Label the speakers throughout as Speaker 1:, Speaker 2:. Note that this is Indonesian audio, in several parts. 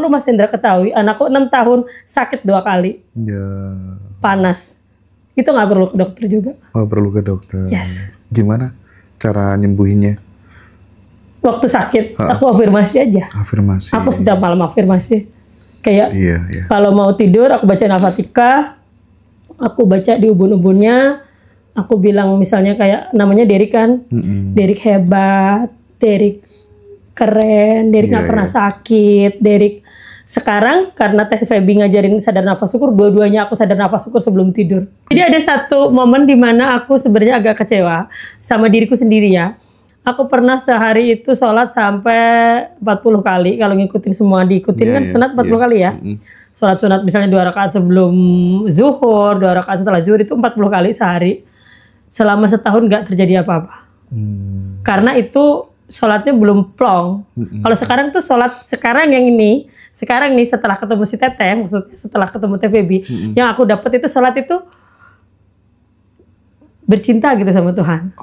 Speaker 1: perlu Mas Hendra ketahui, anakku 6 tahun sakit 2 kali.
Speaker 2: Ya.
Speaker 1: Panas. Itu nggak perlu ke dokter juga.
Speaker 2: Oh, perlu ke dokter.
Speaker 1: Yes.
Speaker 2: Gimana cara nyembuhinnya?
Speaker 1: Waktu sakit, aku afirmasi aja.
Speaker 2: Afirmasi.
Speaker 1: Aku setiap malam afirmasi. Kayak
Speaker 2: Iya.
Speaker 1: kalau mau tidur, aku baca Al-Fatihah. Aku baca di ubun-ubunnya. Aku bilang misalnya kayak namanya Derek kan. Derek hebat, Derek keren, Derek nggak pernah sakit, Derek sekarang karena tes Feby ngajarin sadar nafas syukur, dua-duanya aku sadar nafas syukur sebelum tidur. Jadi ada satu momen di mana aku sebenarnya agak kecewa sama diriku sendiri ya. Aku pernah sehari itu sholat sampai 40 kali, kalau ngikutin semua diikutin kan sunat 40 kali ya. Sholat sunat misalnya 2 rakaat sebelum zuhur, 2 rakaat setelah zuhur itu 40 kali sehari. Selama setahun nggak terjadi apa-apa. Karena itu sholatnya belum plong. Kalau sekarang tuh sholat sekarang yang ini, sekarang nih setelah ketemu si Teteh, maksudnya setelah ketemu Teh Feby, yang aku dapat itu sholat itu bercinta gitu sama Tuhan.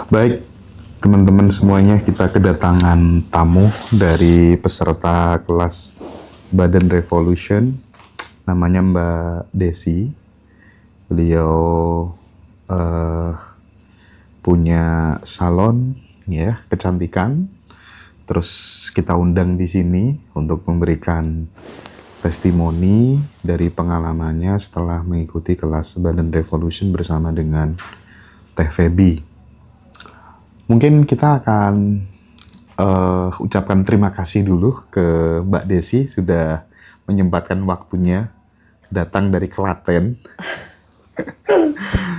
Speaker 2: Baik, teman-teman semuanya, kita kedatangan tamu dari peserta kelas Badan Revolution, namanya Mbak Desi. Beliau punya salon ya kecantikan. Terus kita undang di sini untuk memberikan testimoni dari pengalamannya setelah mengikuti kelas Badan Revolution bersama dengan Teh Feby. Mungkin kita akan ucapkan terima kasih dulu ke Mbak Desi sudah menyempatkan waktunya datang dari Klaten.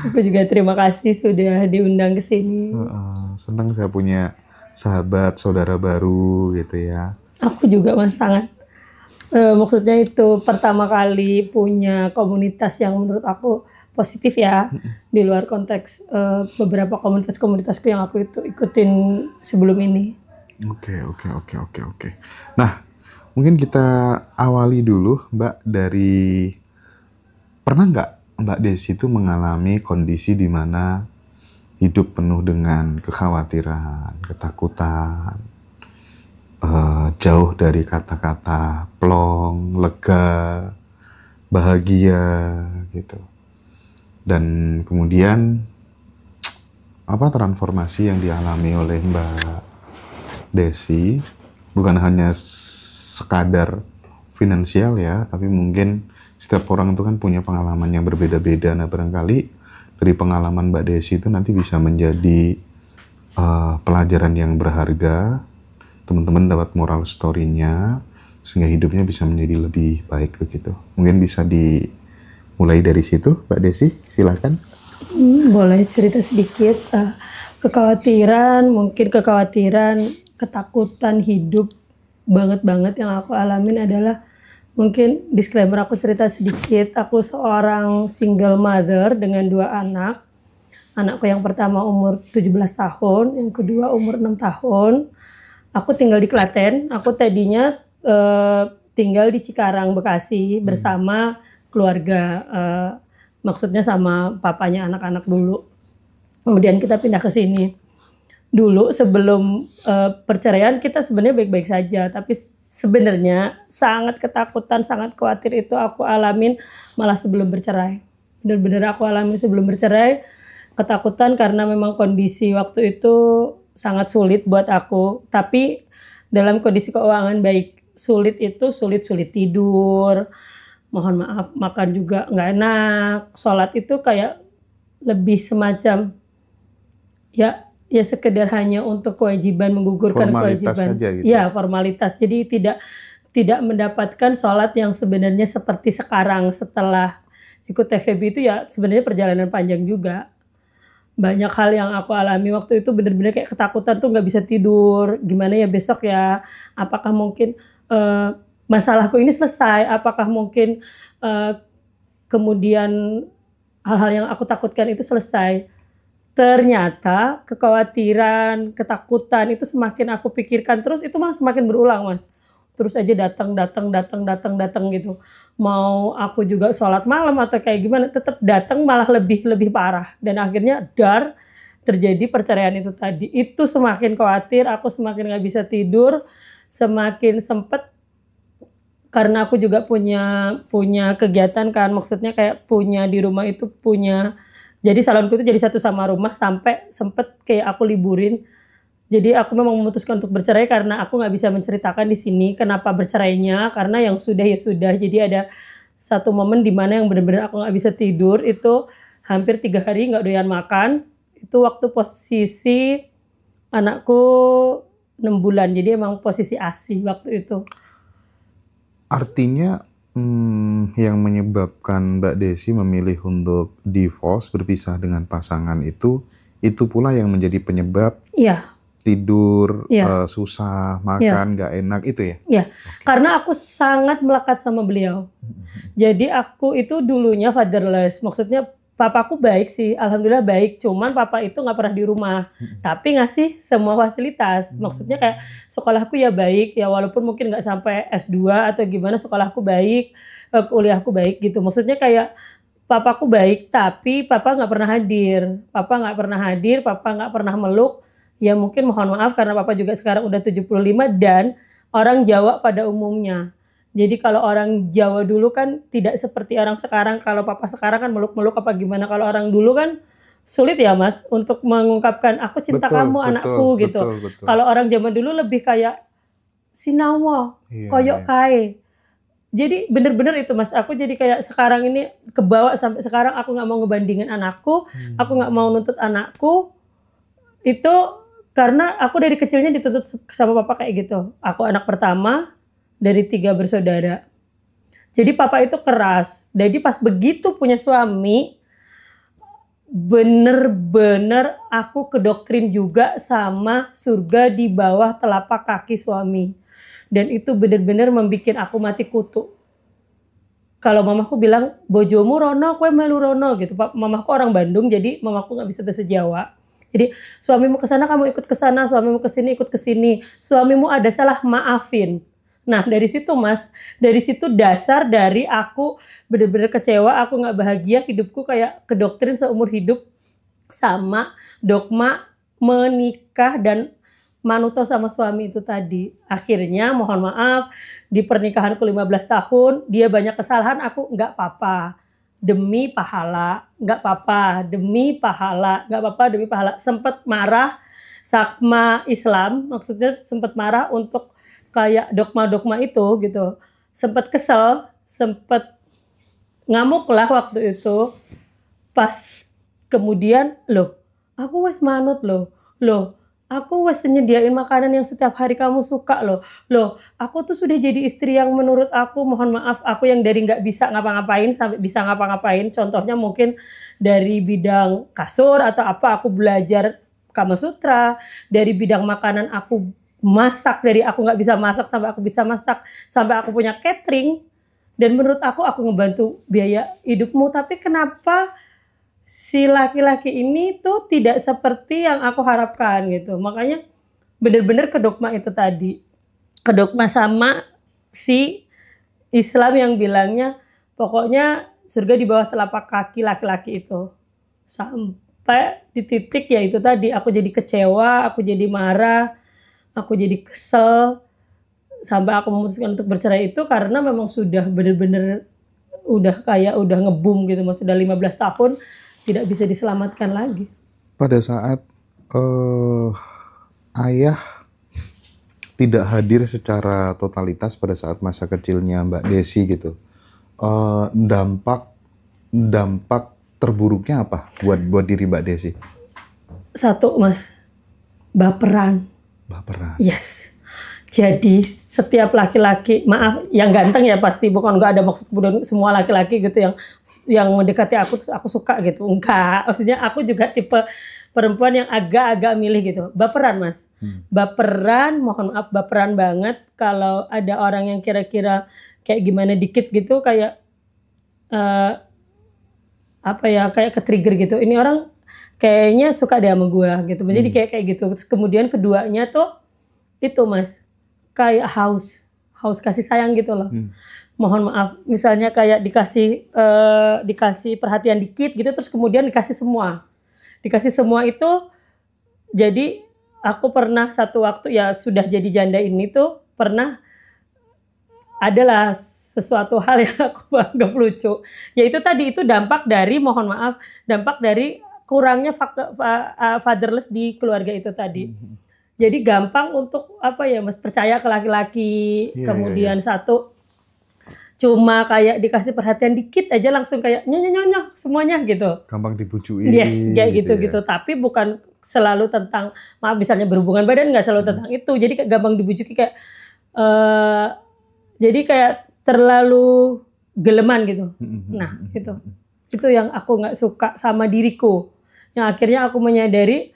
Speaker 1: Aku juga terima kasih sudah diundang ke sini.
Speaker 2: Senang saya punya sahabat, saudara baru gitu ya.
Speaker 1: Aku juga Mas sangat, maksudnya itu pertama kali punya komunitas yang menurut aku positif ya, di luar konteks beberapa komunitas-komunitasku yang aku itu ikutin sebelum ini. Oke.
Speaker 2: Nah, mungkin kita awali dulu Mbak dari, pernah nggak Mbak Desi itu mengalami kondisi di mana hidup penuh dengan kekhawatiran, ketakutan, jauh dari kata-kata plong, lega, bahagia gitu. Dan kemudian apa transformasi yang dialami oleh Mbak Desi bukan hanya sekadar finansial ya, tapi mungkin setiap orang itu kan punya pengalaman yang berbeda-beda. Nah, barangkali dari pengalaman Mbak Desi itu nanti bisa menjadi pelajaran yang berharga. Teman-teman dapat moral story-nya sehingga hidupnya bisa menjadi lebih baik begitu. Mungkin bisa mulai dari situ, Mbak Desi, silakan.
Speaker 1: Boleh cerita sedikit. Kekhawatiran, ketakutan hidup banget yang aku alamin adalah, mungkin disclaimer aku cerita sedikit. Aku seorang single mother dengan 2 anak. Anakku yang pertama umur 17 tahun, yang kedua umur 6 tahun. Aku tinggal di Klaten. Aku tadinya tinggal di Cikarang, Bekasi bersama keluarga, maksudnya sama papanya anak-anak dulu. Kemudian kita pindah ke sini. Dulu sebelum perceraian kita sebenarnya baik-baik saja, tapi sebenarnya sangat ketakutan, sangat khawatir itu aku alamin malah sebelum bercerai. Benar-benar aku alami sebelum bercerai, ketakutan karena memang kondisi waktu itu sangat sulit buat aku. Tapi dalam kondisi keuangan baik, sulit tidur, mohon maaf, makan juga nggak enak. Sholat itu kayak lebih semacam ya sekedar hanya untuk kewajiban, menggugurkan
Speaker 2: formalitas
Speaker 1: kewajiban.
Speaker 2: Saja, gitu.
Speaker 1: Ya, formalitas. Jadi tidak mendapatkan sholat yang sebenarnya seperti sekarang setelah ikut TVB itu ya sebenarnya perjalanan panjang juga. banyak hal yang aku alami waktu itu, bener-bener kayak ketakutan tuh nggak bisa tidur, gimana ya besok ya, apakah mungkin masalahku ini selesai, apakah mungkin kemudian hal-hal yang aku takutkan itu selesai. Ternyata kekhawatiran, ketakutan itu semakin aku pikirkan terus, itu malah semakin berulang, Mas. Terus aja datang gitu. Mau aku juga sholat malam atau kayak gimana, tetap datang malah lebih parah. Dan akhirnya terjadi perceraian itu tadi. Itu semakin khawatir, aku semakin nggak bisa tidur, semakin sempet, karena aku juga punya kegiatan kan, maksudnya kayak punya di rumah itu punya. Jadi salonku itu jadi satu sama rumah, sampai sempet kayak aku liburin. Jadi aku memang memutuskan untuk bercerai karena aku nggak bisa menceritakan di sini kenapa bercerainya, karena yang sudah ya sudah. Jadi ada satu momen di mana yang benar-benar aku nggak bisa tidur, itu hampir 3 hari nggak doyan makan. Itu waktu posisi anakku 6 bulan, jadi emang posisi ASI waktu itu.
Speaker 2: Artinya yang menyebabkan Mbak Desi memilih untuk divorce, berpisah dengan pasangan itu pula yang menjadi penyebab
Speaker 1: Iya.
Speaker 2: Tidur,
Speaker 1: Iya.
Speaker 2: susah, makan, nggak enak itu ya?
Speaker 1: Iya, karena aku sangat melekat sama beliau. Jadi aku itu dulunya fatherless, maksudnya papaku baik sih, alhamdulillah baik, cuman papa itu nggak pernah di rumah, tapi ngasih semua fasilitas. Maksudnya kayak sekolahku ya baik, ya walaupun mungkin nggak sampai S2 atau gimana, sekolahku baik, kuliahku baik gitu. Maksudnya kayak papaku baik, tapi papa nggak pernah hadir. Papa nggak pernah meluk. Ya mungkin mohon maaf karena papa juga sekarang udah 75 dan orang Jawa pada umumnya. Jadi kalau orang Jawa dulu kan tidak seperti orang sekarang. Kalau papa sekarang kan meluk-meluk apa gimana. Kalau orang dulu kan sulit ya Mas untuk mengungkapkan aku cinta kamu anakku gitu. Kalau orang zaman dulu lebih kayak sinawa, koyok kae. Jadi bener-bener itu Mas, aku jadi kayak sekarang ini kebawa sampai sekarang aku nggak mau ngebandingin anakku, aku nggak mau nuntut anakku. Itu karena aku dari kecilnya dituntut sama papa kayak gitu. Aku anak pertama dari 3 bersaudara. Jadi papa itu keras. Jadi pas begitu punya suami, bener-bener aku kedoktrin juga sama surga di bawah telapak kaki suami. Dan itu bener-bener membuat aku mati kutu. Kalau mamaku bilang, bojomu rono, kue melu rono gitu. Mamaku orang Bandung, jadi mamaku nggak bisa bahasa Jawa. Jadi suamimu ke sana kamu ikut ke sana, suamimu ke sini ikut ke sini. Suamimu ada salah maafin. Nah, dari situ Mas, dari situ dasar dari aku bener-bener kecewa, aku nggak bahagia, hidupku kayak kedoktrin seumur hidup sama dogma menikah dan manuto sama suami itu tadi. Akhirnya mohon maaf, di pernikahanku 15 tahun, dia banyak kesalahan, aku nggak apa-apa. Demi pahala, nggak apa-apa, demi pahala, nggak apa-apa demi pahala. Sempet marah sama Islam, maksudnya sempet marah untuk kayak dogma-dogma itu gitu. Sempet kesel, sempet ngamuk lah waktu itu. Pas kemudian, aku wes manut aku wes nyediain makanan yang setiap hari kamu suka aku tuh sudah jadi istri yang menurut aku, mohon maaf, aku yang dari nggak bisa ngapa-ngapain sampai bisa ngapa-ngapain. Contohnya mungkin dari bidang kasur atau apa, aku belajar Kama Sutra. Dari bidang makanan aku masak, dari aku nggak bisa masak sampai aku bisa masak, sampai aku punya catering. Dan menurut aku ngebantu biaya hidupmu. Tapi kenapa si laki-laki ini tuh tidak seperti yang aku harapkan gitu. Makanya benar-benar kedogma itu tadi. Kedogma sama si Islam yang bilangnya pokoknya surga di bawah telapak kaki laki-laki itu. Sampai di titik ya itu tadi, aku jadi kecewa, aku jadi marah, aku jadi kesel. Sampai aku memutuskan untuk bercerai itu karena memang sudah benar-benar udah ngebum gitu, Mas. Sudah 15 tahun tidak bisa diselamatkan lagi.
Speaker 2: Pada saat ayah tidak hadir secara totalitas pada saat masa kecilnya Mbak Desi gitu, dampak terburuknya apa buat diri Mbak Desi?
Speaker 1: Satu Mas, baperan. Yes. Jadi setiap laki-laki, maaf, yang ganteng ya pasti, bukan nggak ada maksud kemudian semua laki-laki gitu yang mendekati aku terus aku suka gitu, enggak. Maksudnya aku juga tipe perempuan yang agak-agak milih gitu. Baperan Mas. Baperan, mohon maaf baperan banget kalau ada orang yang kira-kira kayak gimana dikit gitu kayak apa ya, kayak ke-trigger gitu. Ini orang kayaknya suka deh sama gue gitu. Jadi kayak gitu. Terus kemudian keduanya tuh itu Mas, kayak haus kasih sayang gitu loh. Mohon maaf, misalnya kayak dikasih perhatian dikit gitu, terus kemudian dikasih semua itu. Jadi aku pernah satu waktu ya sudah jadi janda ini tuh pernah adalah sesuatu hal yang aku anggap lucu. Yaitu tadi itu dampak dari dampak dari kurangnya fatherless di keluarga itu tadi. Jadi gampang untuk apa ya Mas, percaya ke laki-laki. Kemudian satu cuma kayak dikasih perhatian dikit aja langsung kayak nyonya semuanya gitu.
Speaker 2: Gampang dibujuin.
Speaker 1: Yes, kayak gitu. Tapi bukan selalu tentang, maaf misalnya berhubungan badan, nggak selalu tentang itu. Jadi kayak gampang dibujuki kayak jadi kayak terlalu geleman gitu. Nah itu yang aku nggak suka sama diriku. Yang akhirnya aku menyadari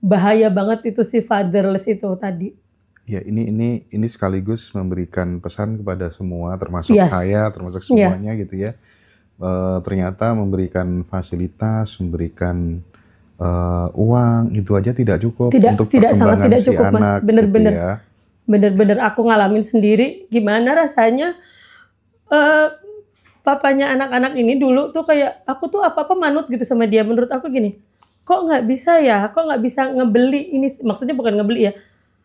Speaker 1: bahaya banget itu si fatherless itu tadi.
Speaker 2: Ya ini sekaligus memberikan pesan kepada semua, termasuk saya, termasuk semuanya gitu ya. Ternyata memberikan fasilitas, memberikan uang itu aja tidak cukup untuk perkembangan si anak.
Speaker 1: Bener-bener,
Speaker 2: gitu ya.
Speaker 1: Bener-bener aku ngalamin sendiri gimana rasanya. Papanya anak-anak ini dulu tuh kayak aku tuh apa-apa manut gitu sama dia. Menurut aku gini, kok nggak bisa ya? Kok nggak bisa ngebeli ini? Maksudnya bukan ngebeli ya.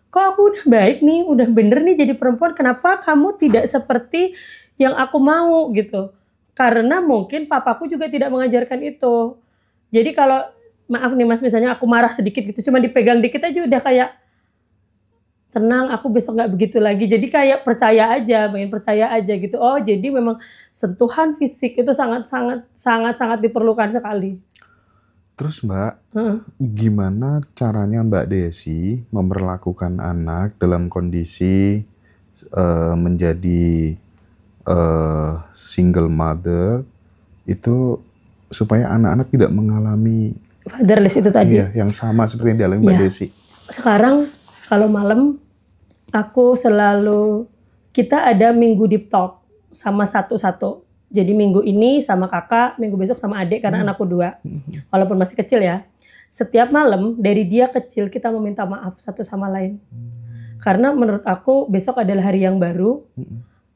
Speaker 1: Kok aku udah baik nih, udah bener nih jadi perempuan, kenapa kamu tidak seperti yang aku mau gitu. Karena mungkin papaku juga tidak mengajarkan itu. Jadi kalau, maaf nih Mas, misalnya aku marah sedikit gitu, cuma dipegang dikit aja udah kayak, tenang aku besok gak begitu lagi. Jadi kayak percaya aja gitu. Oh jadi memang sentuhan fisik itu sangat diperlukan sekali.
Speaker 2: Terus Mbak, gimana caranya Mbak Desi memperlakukan anak dalam kondisi menjadi single mother itu supaya anak-anak tidak mengalami
Speaker 1: fatherless itu tadi?
Speaker 2: Iya, yang sama seperti yang dialami Mbak Desi.
Speaker 1: Sekarang kalau malam aku selalu, kita ada minggu deep talk sama satu-satu. Jadi minggu ini sama kakak, minggu besok sama adik karena anakku 2. Walaupun masih kecil ya. Setiap malam dari dia kecil kita meminta maaf satu sama lain. Karena menurut aku besok adalah hari yang baru.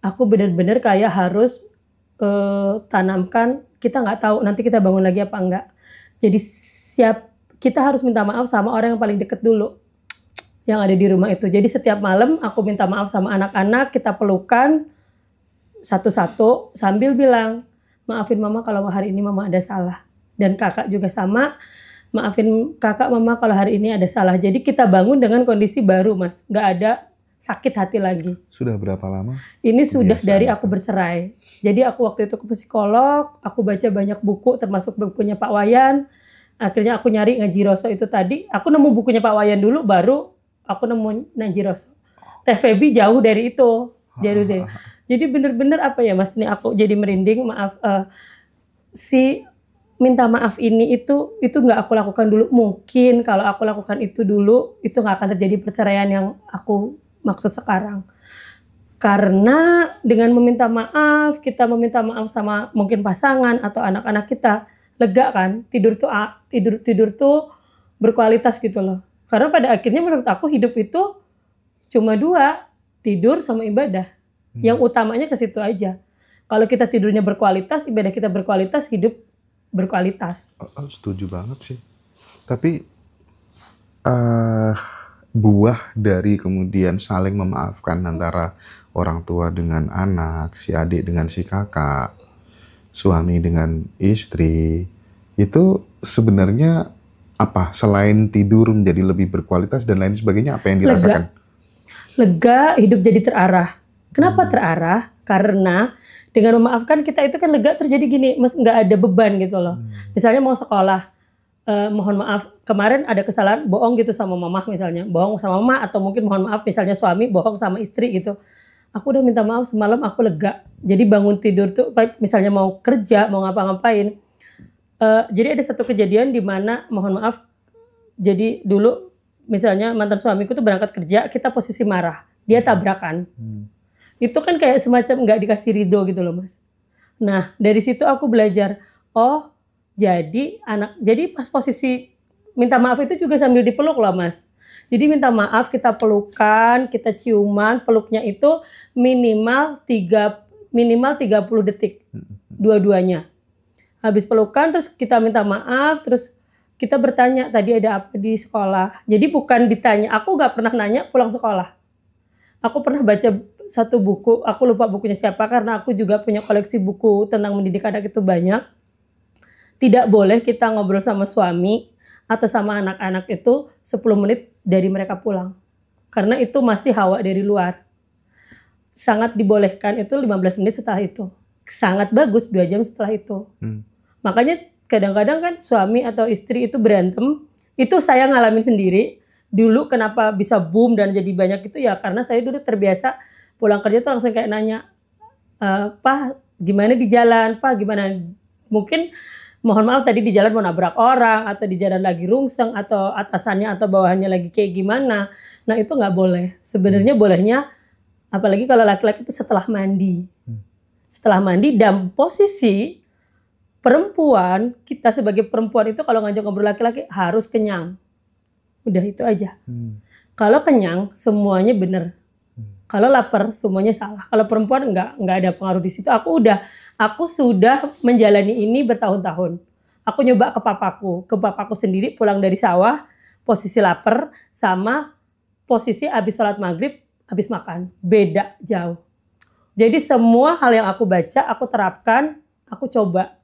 Speaker 1: Aku benar-benar kayak harus tanamkan, kita nggak tahu nanti kita bangun lagi apa enggak. Jadi kita harus minta maaf sama orang yang paling deket dulu yang ada di rumah itu. Jadi setiap malam aku minta maaf sama anak-anak, kita pelukan satu-satu sambil bilang, maafin mama kalau hari ini mama ada salah. Dan kakak juga sama, maafin kakak mama kalau hari ini ada salah. Jadi kita bangun dengan kondisi baru Mas, nggak ada sakit hati lagi.
Speaker 2: Sudah berapa lama?
Speaker 1: Ini sudah dari aku bercerai. Jadi aku waktu itu ke psikolog, aku baca banyak buku termasuk bukunya Pak Wayan. Akhirnya aku nyari Ngaji Roso itu tadi. Aku nemu bukunya Pak Wayan dulu, baru aku nemu Ngaji Roso. Teh Feby jauh dari itu. Jadi bener-bener apa ya Mas, ini aku jadi merinding, maaf. Si minta maaf ini itu nggak aku lakukan dulu. Mungkin kalau aku lakukan itu dulu, itu nggak akan terjadi perceraian yang aku maksud sekarang. Karena dengan meminta maaf, kita meminta maaf sama mungkin pasangan atau anak-anak kita, lega kan, tidur tuh berkualitas gitu loh. Karena pada akhirnya menurut aku hidup itu cuma 2, tidur sama ibadah. Yang utamanya ke situ aja. Kalau kita tidurnya berkualitas, ibadah kita berkualitas, hidup berkualitas.
Speaker 2: Setuju banget sih. Tapi buah dari kemudian saling memaafkan antara orang tua dengan anak, si adik dengan si kakak, suami dengan istri, itu sebenarnya apa? Selain tidur menjadi lebih berkualitas dan lain sebagainya, apa yang dirasakan?
Speaker 1: Lega, hidup jadi terarah. Kenapa terarah? Karena dengan memaafkan kita itu kan lega, terjadi gini, nggak ada beban gitu loh. Misalnya mau sekolah, mohon maaf, kemarin ada kesalahan bohong gitu sama mama misalnya, bohong sama mama, atau mungkin mohon maaf misalnya suami bohong sama istri gitu. Aku udah minta maaf semalam, aku lega. Jadi bangun tidur tuh, misalnya mau kerja, mau ngapa-ngapain. Jadi ada satu kejadian di mana mohon maaf, jadi dulu misalnya mantan suamiku tuh berangkat kerja, kita posisi marah, dia tabrakan. Itu kan kayak semacam nggak dikasih ridho gitu loh Mas. Nah dari situ aku belajar, oh jadi pas posisi minta maaf itu juga sambil dipeluk loh Mas. Jadi minta maaf, kita pelukan, kita ciuman, peluknya itu minimal 30 detik dua-duanya. Habis pelukan terus kita minta maaf, terus kita bertanya tadi ada apa di sekolah. Jadi bukan ditanya, aku gak pernah nanya pulang sekolah. Aku pernah baca satu buku, aku lupa bukunya siapa karena aku juga punya koleksi buku tentang mendidik anak itu banyak. Tidak boleh kita ngobrol sama suami atau sama anak-anak itu 10 menit dari mereka pulang. Karena itu masih hawa dari luar. Sangat dibolehkan itu 15 menit setelah itu. Sangat bagus 2 jam setelah itu. Makanya kadang-kadang kan suami atau istri itu berantem, itu saya ngalamin sendiri. Dulu kenapa bisa boom dan jadi banyak itu ya karena saya dulu terbiasa pulang kerja tuh langsung kayak nanya, Pak gimana di jalan, Pak gimana, mungkin mohon maaf tadi di jalan mau nabrak orang atau di jalan lagi rungseng atau atasannya atau bawahannya lagi kayak gimana. Nah itu nggak boleh. Sebenarnya bolehnya apalagi kalau laki-laki itu setelah mandi. Setelah mandi dan posisi perempuan, kita sebagai perempuan itu kalau ngajak ngobrol laki-laki harus kenyang. Udah itu aja. Kalau kenyang semuanya benar. Kalau lapar semuanya salah. Kalau perempuan enggak ada pengaruh di situ. Aku sudah menjalani ini bertahun-tahun. Aku nyoba ke papaku sendiri pulang dari sawah, posisi lapar sama posisi habis sholat maghrib, habis makan. Beda jauh. Jadi semua hal yang aku baca, aku terapkan, aku coba.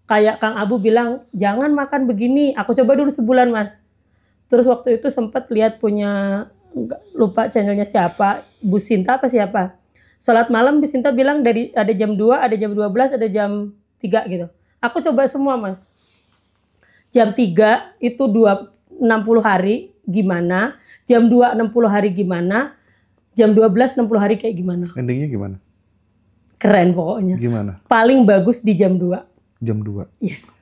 Speaker 1: Kayak Kang Abu bilang, jangan makan begini. Aku coba dulu sebulan Mas. Terus waktu itu sempat lihat punya, lupa channelnya siapa, Bu Sinta apa siapa. Sholat malam Bu Sinta bilang dari ada jam 2, ada jam 12, ada jam 3 gitu. Aku coba semua Mas. Jam 3 itu 60 hari gimana. Jam 2 60 hari gimana. Jam 12 60 hari kayak gimana.
Speaker 2: Endingnya gimana?
Speaker 1: Keren pokoknya.
Speaker 2: Gimana?
Speaker 1: Paling bagus di jam 2.
Speaker 2: Jam 2?
Speaker 1: Yes.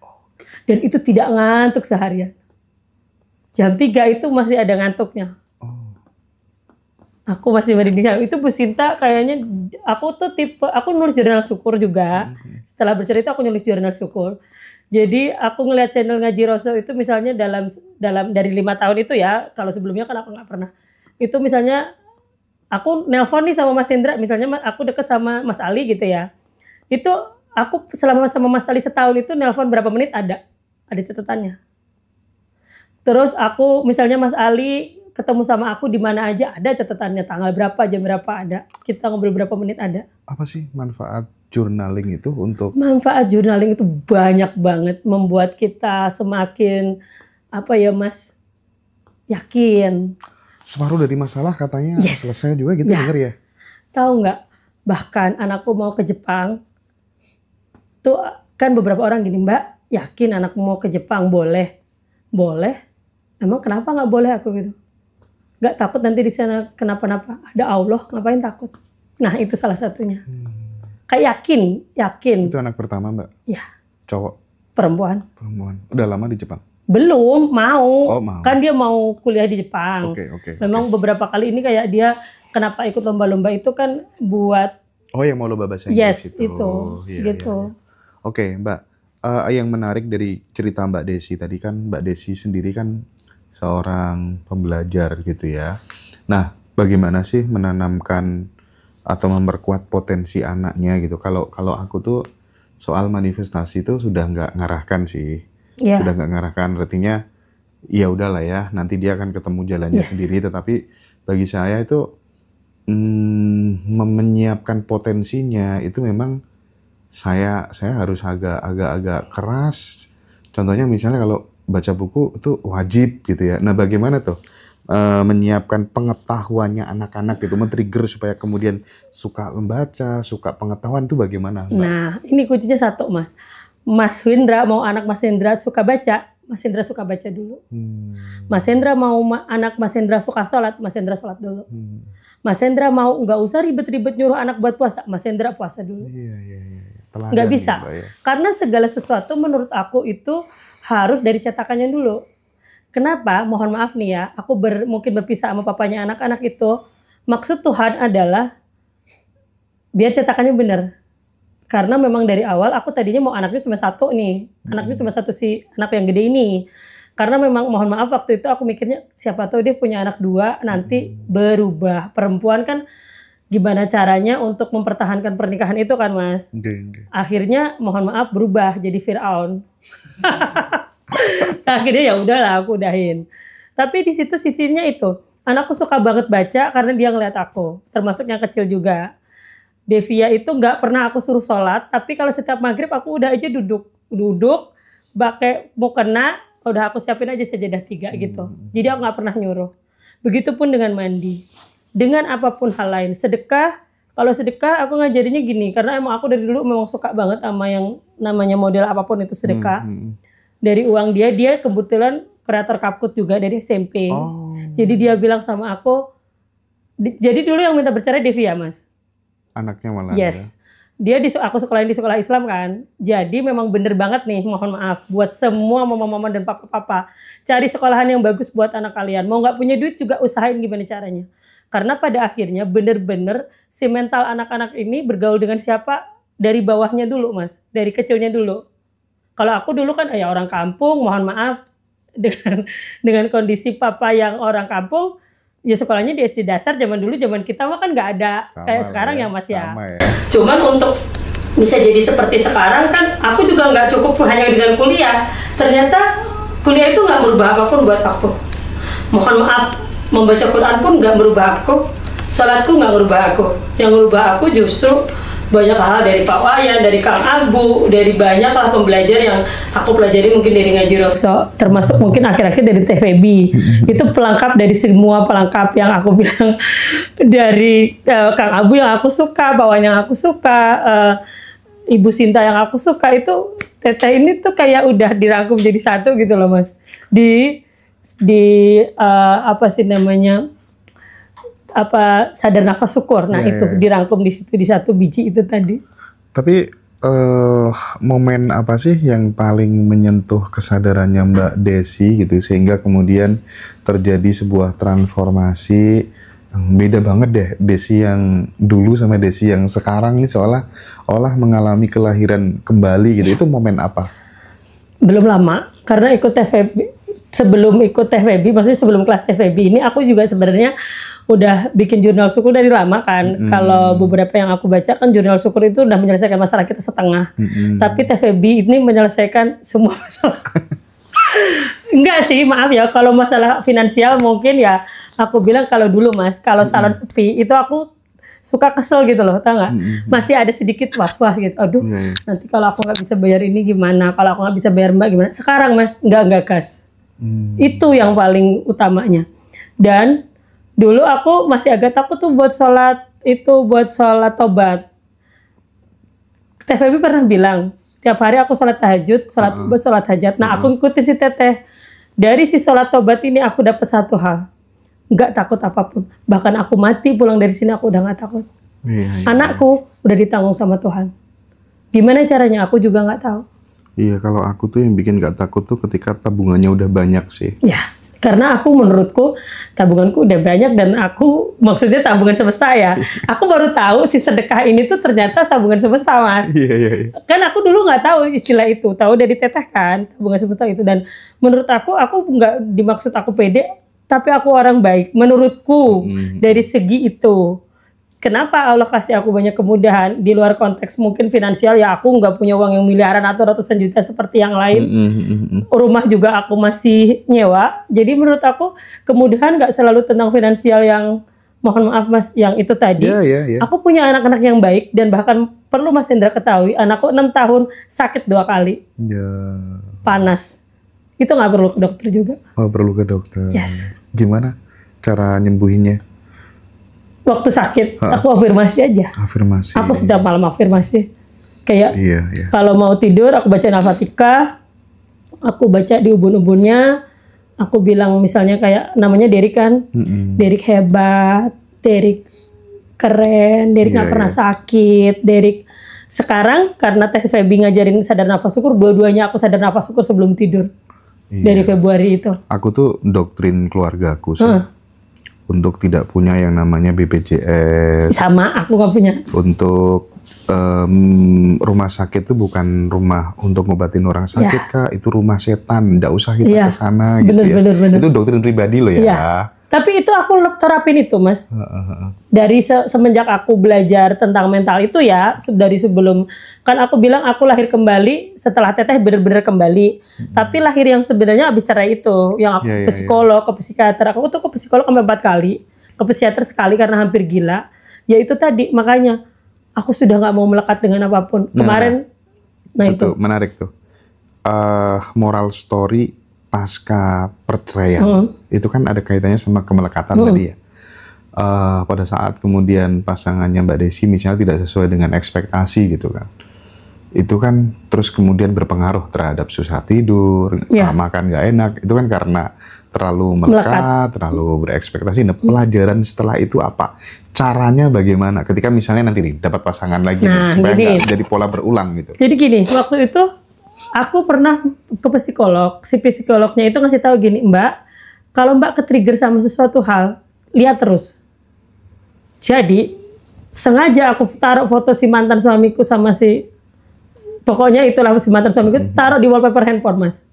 Speaker 1: Dan itu tidak ngantuk seharian. Jam 3 itu masih ada ngantuknya. Aku masih merinding. Itu Bu Sinta kayaknya, aku nulis jurnal syukur juga. Setelah bercerita aku nulis jurnal syukur. Jadi aku ngeliat channel Ngaji Rasul itu misalnya dalam dari 5 tahun itu ya, kalau sebelumnya kan aku nggak pernah. Itu misalnya aku nelpon nih sama Mas Hendra, misalnya aku deket sama Mas Ali gitu ya. Itu aku selama sama Mas Ali setahun itu nelpon berapa menit ada catatannya. Terus aku misalnya Mas Ali ketemu sama aku di mana aja ada catatannya, tanggal berapa, jam berapa ada. Kita ngobrol berapa menit ada.
Speaker 2: Apa sih manfaat journaling itu untuk?
Speaker 1: Manfaat journaling itu banyak banget, membuat kita semakin apa ya Mas, yakin.
Speaker 2: Separuh dari masalah katanya selesai juga gitu denger ya.
Speaker 1: Tahu nggak? Bahkan anakku mau ke Jepang. Tuh kan beberapa orang gini, Mbak, yakin anakmu mau ke Jepang? Boleh. Boleh. Emang kenapa nggak boleh aku gitu? Nggak takut nanti di sana kenapa-napa? Ada Allah, ngapain takut? Nah itu salah satunya. Kayak yakin. Itu
Speaker 2: anak pertama Mbak?
Speaker 1: Iya.
Speaker 2: Cowok?
Speaker 1: Perempuan.
Speaker 2: Udah lama di Jepang?
Speaker 1: Belum, mau.
Speaker 2: Oh, mau.
Speaker 1: Kan dia mau kuliah di Jepang. Memang beberapa kali ini kayak dia kenapa ikut lomba-lomba itu kan buat.
Speaker 2: Oh yang mau lomba bahasa Inggris
Speaker 1: itu. Gitu.
Speaker 2: Iya. Oke, Mbak. Yang menarik dari cerita Mbak Desi tadi kan, Mbak Desi sendiri kan seorang pembelajar gitu ya. Nah, bagaimana sih menanamkan atau memperkuat potensi anaknya gitu? Kalau aku tuh soal manifestasi tuh sudah nggak ngarahkan sih, sudah nggak ngarahkan. Artinya ya udahlah ya, nanti dia akan ketemu jalannya sendiri. Tetapi bagi saya itu menyiapkan potensinya itu memang saya harus agak keras. Contohnya misalnya kalau baca buku itu wajib gitu ya. Nah bagaimana tuh menyiapkan pengetahuannya anak-anak gitu, men-trigger supaya kemudian suka membaca, suka pengetahuan itu bagaimana, Mbak?
Speaker 1: Nah ini kuncinya satu Mas. Mas Hendra mau anak Mas Hendra suka baca, Mas Hendra suka baca dulu. Mas Hendra mau anak Mas Hendra suka sholat, Mas Hendra sholat dulu. Mas Hendra mau nggak usah ribet-ribet nyuruh anak buat puasa, Mas Hendra puasa dulu. Nggak bisa, karena segala sesuatu menurut aku itu harus dari cetakannya dulu. Kenapa? Mohon maaf nih ya, aku mungkin berpisah sama papanya anak-anak itu. Maksud Tuhan adalah biar cetakannya bener. Karena memang dari awal aku tadinya mau anaknya cuma satu nih. Anaknya cuma satu si anak yang gede ini. Karena memang mohon maaf waktu itu aku mikirnya siapa tahu dia punya anak 2 nanti berubah. Perempuan kan gimana caranya untuk mempertahankan pernikahan itu kan Mas. Akhirnya mohon maaf berubah jadi Firaun. Akhirnya ya udahlah aku udahin. Tapi di situ sisinya itu anakku suka banget baca karena dia ngeliat aku. Termasuk yang kecil juga. Devia itu nggak pernah aku suruh sholat, tapi kalau setiap maghrib aku udah aja duduk, pakai mukena, udah aku siapin aja sajadah 3 gitu. Jadi aku nggak pernah nyuruh. Begitupun dengan mandi, dengan apapun hal lain, sedekah. Kalau sedekah aku ngajarinnya gini, karena emang aku dari dulu memang suka banget sama yang namanya model apapun itu sedekah. Dari uang dia kebetulan kreator CapCut juga dari SMP. Jadi dia bilang sama aku, jadi dulu yang minta bercerai Devia Mas.
Speaker 2: Anaknya malah.
Speaker 1: Yes. Dia aku sekolahin di sekolah Islam kan. Jadi memang bener banget nih, mohon maaf buat semua mama-mama dan papa-papa. Cari sekolahan yang bagus buat anak kalian. Mau nggak punya duit juga usahain gimana caranya. Karena pada akhirnya bener-bener si mental anak-anak ini bergaul dengan siapa dari bawahnya dulu Mas. Dari kecilnya dulu. Kalau aku dulu kan ya orang kampung, mohon maaf dengan kondisi papa yang orang kampung. Ya sekolahnya di SD dasar zaman dulu, zaman kita mah kan nggak ada kayak sekarang ya Mas ya. Cuman untuk bisa jadi seperti sekarang kan aku juga nggak cukup hanya dengan kuliah. Ternyata kuliah itu nggak merubah apapun buat aku. Mohon maaf, membaca Quran pun nggak merubah aku. Salatku nggak merubah aku. Yang merubah aku justru banyak hal dari Pak Wayan, dari Kang Abu, dari banyak lah pembelajar yang aku pelajari mungkin dari ngaji Roso, termasuk mungkin akhir-akhir dari TVB. Itu pelengkap dari semua pelengkap yang aku bilang dari Kang Abu yang aku suka, Pak Wayan yang aku suka, Ibu Sinta yang aku suka itu Teteh ini tuh kayak udah dirangkum jadi satu gitu loh Mas. Di apa sih namanya? Sadar nafas syukur. Nah itu dirangkum di situ di 1 biji itu tadi.
Speaker 2: Tapi momen apa sih yang paling menyentuh kesadarannya Mbak Desi gitu sehingga kemudian terjadi sebuah transformasi beda banget deh Desi yang dulu sama Desi yang sekarang ini seolah mengalami kelahiran kembali gitu. Itu momen apa? Belum lama karena ikut TVB. Sebelum ikut TVB, maksudnya sebelum kelas TVB ini aku juga sebenarnya udah bikin jurnal syukur dari lama kan. Kalau beberapa yang aku baca kan jurnal syukur itu udah menyelesaikan masalah kita setengah. Tapi TVB ini menyelesaikan semua masalah. Enggak sih, maaf ya. Kalau masalah finansial mungkin ya aku bilang kalau dulu Mas, kalau salon sepi itu aku suka kesel gitu loh, tau nggak? Masih ada sedikit was-was gitu. Aduh, nanti kalau aku nggak bisa bayar ini gimana? Kalau aku nggak bisa bayar Mbak gimana? Sekarang Mas, nggak gas. Itu yang paling utamanya. Dan dulu aku masih agak takut tuh buat sholat tobat. TVB pernah bilang, tiap hari aku sholat tahajud, sholat hajat. Nah aku ngikutin si Teteh. Dari si sholat tobat ini aku dapat satu hal. Nggak takut apapun. Bahkan aku mati pulang dari sini aku udah nggak takut. Anakku udah ditanggung sama Tuhan. Gimana caranya aku juga nggak tahu. Iya, kalau aku tuh yang bikin nggak takut tuh ketika tabungannya udah banyak sih.
Speaker 1: Ya. Karena aku menurutku tabunganku udah banyak dan aku maksudnya tabungan semesta ya. Aku baru tahu si sedekah ini tuh ternyata tabungan semesta Mas. Iya. Kan aku dulu nggak tahu istilah itu, tahu dari Teteh kan tabungan semesta itu. Dan menurut aku nggak dimaksud aku pede, tapi aku orang baik. Menurutku dari segi itu. Kenapa Allah kasih aku banyak kemudahan di luar konteks mungkin finansial ya aku nggak punya uang yang miliaran atau ratusan juta seperti yang lain. Rumah juga aku masih nyewa. Jadi menurut aku kemudahan nggak selalu tentang finansial yang mohon maaf Mas yang itu tadi. Aku punya anak-anak yang baik dan bahkan perlu Mas Hendra ketahui anakku 6 tahun sakit 2 kali. Panas. Itu nggak perlu ke dokter juga.
Speaker 2: Oh perlu ke dokter.
Speaker 1: Yes.
Speaker 2: Gimana cara nyembuhinnya?
Speaker 1: Waktu sakit, aku afirmasi aja.
Speaker 2: Afirmasi.
Speaker 1: Aku setiap malam afirmasi. Kayak kalau mau tidur, aku baca Al-Fatihah, aku baca di ubun-ubunnya, aku bilang misalnya kayak namanya Derek kan, Derek hebat, Derek keren, Derek nggak pernah sakit, Derek sekarang karena tes Febi ngajarin sadar nafas syukur, dua-duanya aku sadar nafas syukur sebelum tidur. dari Februari itu.
Speaker 2: Aku tuh doktrin keluargaku sih. Untuk tidak punya yang namanya BPJS.
Speaker 1: Sama, aku nggak punya.
Speaker 2: Untuk rumah sakit itu bukan rumah untuk ngobatin orang sakit, Kak. Itu rumah setan. Nggak usah kita ke sana gitu ya.
Speaker 1: Bener.
Speaker 2: Itu doktrin pribadi loh ya.
Speaker 1: Tapi itu aku terapin itu, Mas. Dari semenjak aku belajar tentang mental itu ya, dari sebelum, kan aku bilang aku lahir kembali setelah Teteh bener-bener kembali. Tapi lahir yang sebenarnya habis cerai itu, yang aku ke psikolog, ke psikiater. Aku tuh ke psikolog sampai 4 kali, ke psikiater sekali karena hampir gila. Ya itu tadi, makanya aku sudah nggak mau melekat dengan apapun. Kemarin, itu
Speaker 2: menarik tuh. Moral story pasca perceraian itu kan ada kaitannya sama kemelekatan tadi ya. Pada saat kemudian pasangannya Mbak Desi misalnya tidak sesuai dengan ekspektasi gitu kan, itu kan terus kemudian berpengaruh terhadap susah tidur, makan nggak enak, itu kan karena terlalu melekat, terlalu berekspektasi. Nah, pelajaran setelah itu apa? Caranya bagaimana ketika misalnya nanti nih dapat pasangan lagi supaya nggak jadi pola berulang gitu.
Speaker 1: Jadi gini, waktu itu aku pernah ke psikolog, si psikolognya itu ngasih tahu gini, Mbak, kalau Mbak ke-trigger sama sesuatu hal, lihat terus. Jadi, sengaja aku taruh foto si mantan suamiku sama pokoknya itulah si mantan suamiku, taruh di wallpaper handphone, Mas.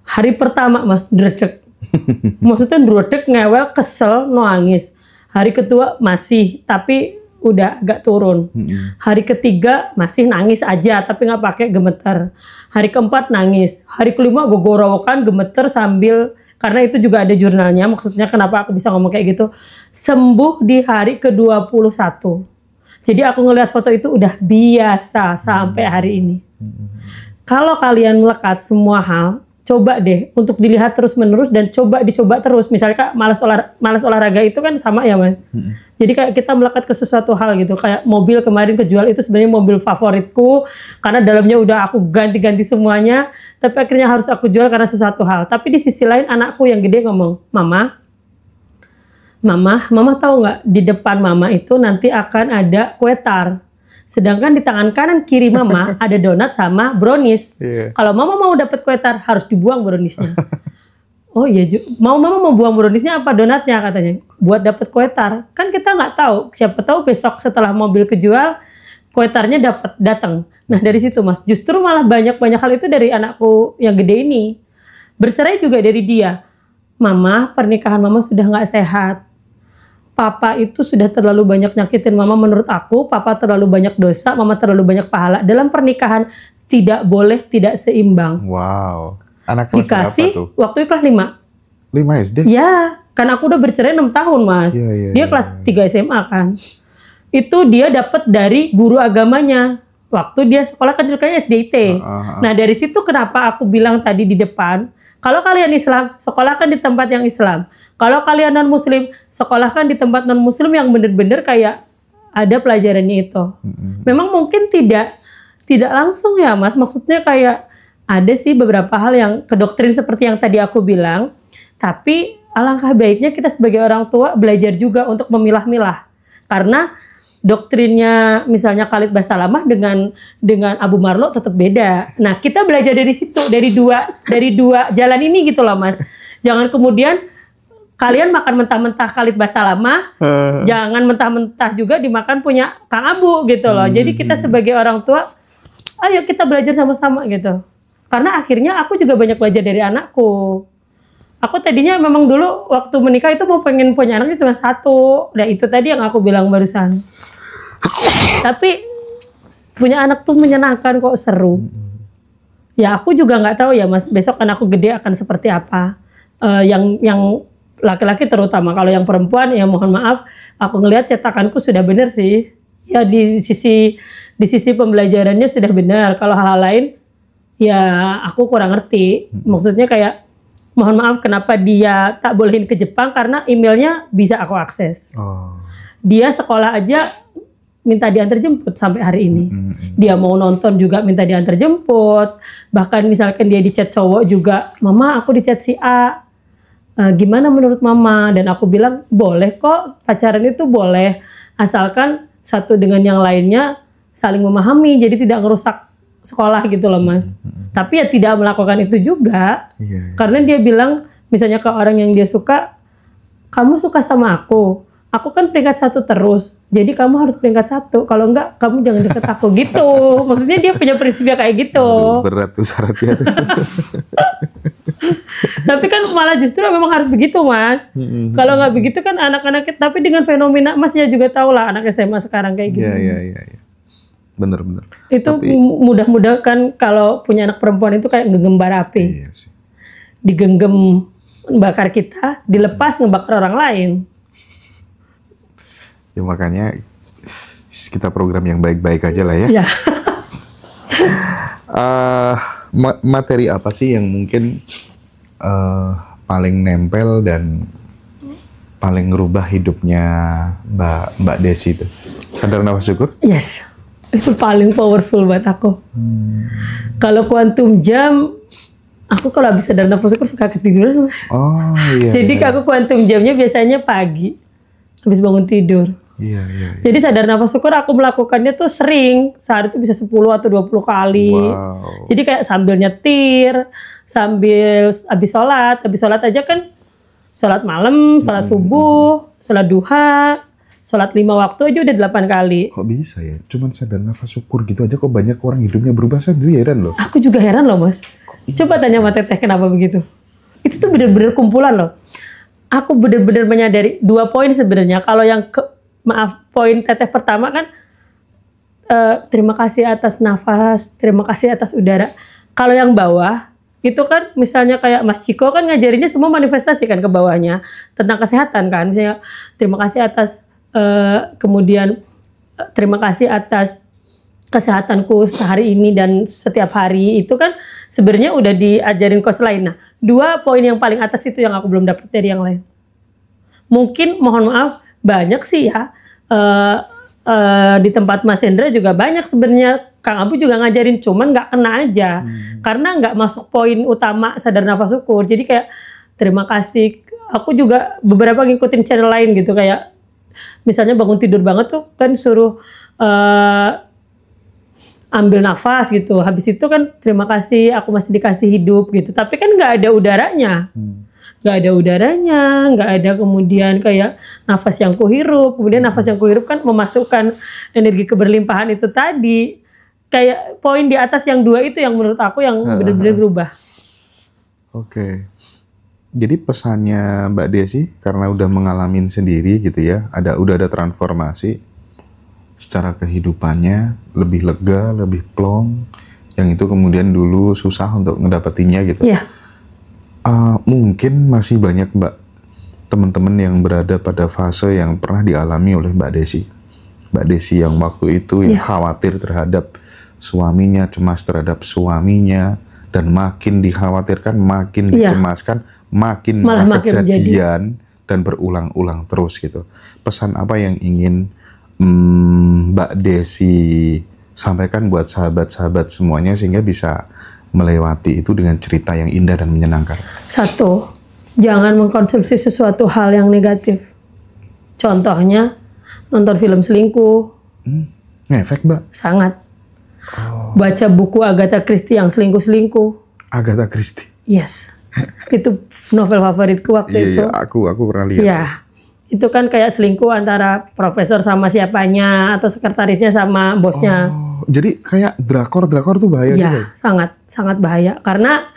Speaker 1: Hari pertama, Mas, dredeg. Maksudnya dredeg, ngewel, kesel, nangis. Hari kedua masih, tapi udah agak turun. Hari ketiga masih nangis aja, tapi nggak pakai gemeter. Hari keempat nangis. Hari kelima gue gorowokan gemeter sambil, karena itu juga ada jurnalnya. Maksudnya kenapa aku bisa ngomong kayak gitu? Sembuh di hari ke-21. Jadi aku ngelihat foto itu udah biasa sampai hari ini. Kalau kalian melekat semua hal, coba deh untuk dilihat terus-menerus dan dicoba terus. Misalnya Kak, malas olahraga itu kan sama ya, Mas. Jadi kayak kita melekat ke sesuatu hal gitu. Kayak mobil kemarin kejual itu sebenarnya mobil favoritku karena dalamnya udah aku ganti-ganti semuanya, tapi akhirnya harus aku jual karena sesuatu hal. Tapi di sisi lain anakku yang gede ngomong, Mama tahu nggak di depan Mama itu nanti akan ada kue tar. Sedangkan di tangan kanan kiri Mama ada donat sama brownies. Kalau Mama mau dapat kue tar harus dibuang browniesnya. Oh iya, Mama mau buang browniesnya apa donatnya katanya? Buat dapat kue tar. Kan kita nggak tahu. Siapa tahu besok setelah mobil kejual kue tarnya datang. Nah dari situ, Mas. Justru malah banyak hal itu dari anakku yang gede ini. Bercerai juga dari dia. Mama, pernikahan Mama sudah nggak sehat. Papa itu sudah terlalu banyak nyakitin Mama menurut aku. Papa terlalu banyak dosa, Mama terlalu banyak pahala. Dalam pernikahan tidak boleh tidak seimbang.
Speaker 2: Wow. Anak kelas
Speaker 1: dikasih
Speaker 2: berapa tuh?
Speaker 1: Waktu itu kelas 5.
Speaker 2: 5 SD?
Speaker 1: Ya, karena aku udah bercerai 6 tahun, Mas. Dia kelas 3 SMA kan. Itu dia dapat dari guru agamanya. Waktu dia sekolah kan ceritanya SDIT. Nah dari situ kenapa aku bilang tadi di depan, kalau kalian Islam, sekolahkan di tempat yang Islam. Kalau kalian non-Muslim, sekolahkan di tempat non-Muslim yang bener-bener kayak ada pelajarannya itu. Memang mungkin tidak langsung ya, Mas. Maksudnya kayak ada sih beberapa hal yang kedoktrin seperti yang tadi aku bilang. Tapi alangkah baiknya kita sebagai orang tua belajar juga untuk memilah-milah. Karena doktrinnya misalnya Khalid Basalamah dengan Abu Marlo tetap beda. Nah, kita belajar dari situ, dari dua jalan ini gitu loh, Mas. Jangan kemudian kalian makan mentah-mentah Khalid Basalamah, jangan mentah-mentah juga dimakan punya Kang Abu gitu loh. Jadi kita sebagai orang tua, ayo kita belajar sama-sama gitu. Karena akhirnya aku juga banyak belajar dari anakku. Aku tadinya memang dulu waktu menikah itu mau pengen punya anaknya cuma 1. Nah itu tadi yang aku bilang barusan. Tapi punya anak tuh menyenangkan kok, seru. Ya aku juga nggak tahu ya, Mas, besok anakku gede akan seperti apa. Yang laki-laki terutama, kalau yang perempuan ya mohon maaf, aku ngelihat cetakanku sudah benar sih. Ya di sisi pembelajarannya sudah benar. Kalau hal-hal lain ya aku kurang ngerti. Maksudnya kayak mohon maaf kenapa dia tak bolehin ke Jepang karena emailnya bisa aku akses. Dia sekolah aja minta diantar jemput sampai hari ini. Dia mau nonton juga minta diantar jemput. Bahkan misalkan dia di chat cowok juga, Mama aku di chat si A. Gimana menurut Mama? Dan aku bilang boleh kok, pacaran itu boleh. Asalkan satu dengan yang lainnya saling memahami. Jadi tidak ngerusak sekolah gitu loh Mas. Tapi ya tidak melakukan itu juga.
Speaker 2: Iya.
Speaker 1: Karena dia bilang misalnya ke orang yang dia suka, kamu suka sama aku kan peringkat 1 terus, jadi kamu harus peringkat 1, kalau enggak kamu jangan deket aku gitu. Maksudnya dia punya prinsipnya kayak gitu.
Speaker 2: Berat tuh syaratnya tuh.
Speaker 1: Tapi kan malah justru memang harus begitu Mas. Kalau nggak begitu kan anak-anak, tapi dengan fenomena Masnya juga tahu lah anak SMA sekarang kayak gitu.
Speaker 2: Iya. Bener.
Speaker 1: Itu
Speaker 2: Tapi,
Speaker 1: mudah-mudah kan kalau punya anak perempuan itu kayak ngegembara api.
Speaker 2: iya sih.
Speaker 1: Digenggam bakar kita, dilepas ngebakar orang lain.
Speaker 2: Ya makanya kita program yang baik-baik aja lah ya.
Speaker 1: Ya.
Speaker 2: Materi apa sih yang mungkin paling nempel dan paling ngerubah hidupnya Mbak Desi itu? Sadar nafas syukur?
Speaker 1: Yes. Itu paling powerful buat aku. Kalau kuantum jam, aku kalau habis sadar nafas syukur suka ketiduran Mas.
Speaker 2: Oh iya.
Speaker 1: Jadi aku kuantum jamnya biasanya pagi, habis bangun tidur.
Speaker 2: Iya.
Speaker 1: Jadi sadar nafas syukur aku melakukannya tuh sering, sehari tuh bisa 10 atau 20 kali.
Speaker 2: Wow.
Speaker 1: Jadi kayak sambil nyetir, sambil habis sholat aja kan, sholat malam, sholat subuh, sholat duha, sholat 5 waktu aja udah 8 kali.
Speaker 2: Kok bisa ya? Cuman sadar nafas syukur gitu aja kok banyak orang hidupnya berubah, sendiri heran loh.
Speaker 1: Aku juga heran loh Mas. Coba tanya sama Teteh kenapa begitu. Itu tuh bener-bener kumpulan loh. Aku bener-bener menyadari 2 poin sebenarnya. Kalau yang poin Teteh pertama kan terima kasih atas nafas, terima kasih atas udara. Kalau yang bawah itu kan misalnya kayak Mas Ciko kan ngajarinnya semua manifestasi kan ke bawahnya tentang kesehatan kan. Misalnya terima kasih atas kemudian terima kasih atas kesehatanku sehari ini dan setiap hari, itu kan sebenarnya udah diajarin coach lain. Nah, 2 poin yang paling atas itu yang aku belum dapat dari yang lain. Mungkin mohon maaf banyak sih ya di tempat Mas Hendra juga banyak sebenarnya. Kang Abu juga ngajarin, cuman nggak kena aja karena nggak masuk poin utama sadar nafas syukur. Jadi kayak terima kasih. Aku juga beberapa ngikutin channel lain gitu, kayak misalnya bangun tidur banget tuh kan suruh ambil nafas gitu. Habis itu kan terima kasih aku masih dikasih hidup gitu. Tapi kan nggak ada udaranya. Nggak ada udaranya, nggak ada kemudian kayak nafas yang kuhirup. Kemudian nafas yang kuhirup kan memasukkan energi keberlimpahan itu tadi. Kayak poin di atas yang 2 itu yang menurut aku yang benar-benar berubah.
Speaker 2: Oke. Jadi pesannya Mbak Desi karena udah mengalamin sendiri gitu ya, udah ada transformasi secara kehidupannya, lebih lega, lebih plong, yang itu kemudian dulu susah untuk ngedapetinnya gitu.
Speaker 1: Iya.
Speaker 2: Mungkin masih banyak teman-teman yang berada pada fase yang pernah dialami oleh Mbak Desi. Mbak Desi yang waktu itu yang khawatir terhadap suaminya, cemas terhadap suaminya, dan makin dikhawatirkan, makin dicemaskan, makin malah kejadian dan berulang-ulang terus gitu. Pesan apa yang ingin Mbak Desi sampaikan buat sahabat-sahabat semuanya sehingga bisa melewati itu dengan cerita yang indah dan menyenangkan?
Speaker 1: 1, jangan mengkonsumsi sesuatu hal yang negatif. Contohnya nonton film selingkuh.
Speaker 2: Ngefek, Mbak?
Speaker 1: Sangat. Baca buku Agatha Christie yang selingkuh-selingkuh.
Speaker 2: Agatha Christie?
Speaker 1: Yes. Itu novel favoritku waktu itu.
Speaker 2: Iya, aku pernah lihat.
Speaker 1: Iya. Itu kan kayak selingkuh antara profesor sama siapanya atau sekretarisnya sama bosnya.
Speaker 2: Oh, jadi kayak drakor tuh bahaya juga.
Speaker 1: Iya, sangat bahaya. Karena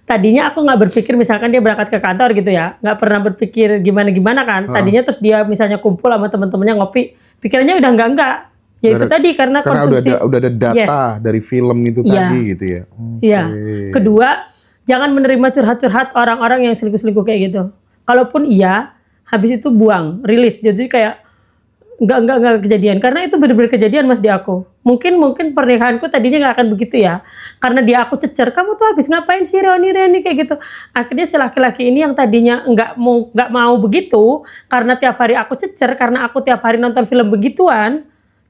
Speaker 1: tadinya aku nggak berpikir misalkan dia berangkat ke kantor gitu ya, nggak pernah berpikir gimana kan. Tadinya terus dia misalnya kumpul sama teman-temannya ngopi, pikirannya udah enggak. Ya itu tadi karena konsumsi.
Speaker 2: udah ada data dari film itu tadi gitu ya.
Speaker 1: Iya. Kedua, jangan menerima curhat-curhat orang-orang yang selingkuh-selingkuh kayak gitu. Kalaupun iya, habis itu buang, rilis. Jadi kayak nggak kejadian. Karena itu benar-benar kejadian Mas di aku. Mungkin pernikahanku tadinya nggak akan begitu ya. Karena dia aku cecer, kamu tuh habis ngapain sih Roni kayak gitu. Akhirnya si laki-laki ini yang tadinya nggak mau begitu, karena tiap hari aku cecer, karena aku tiap hari nonton film begituan.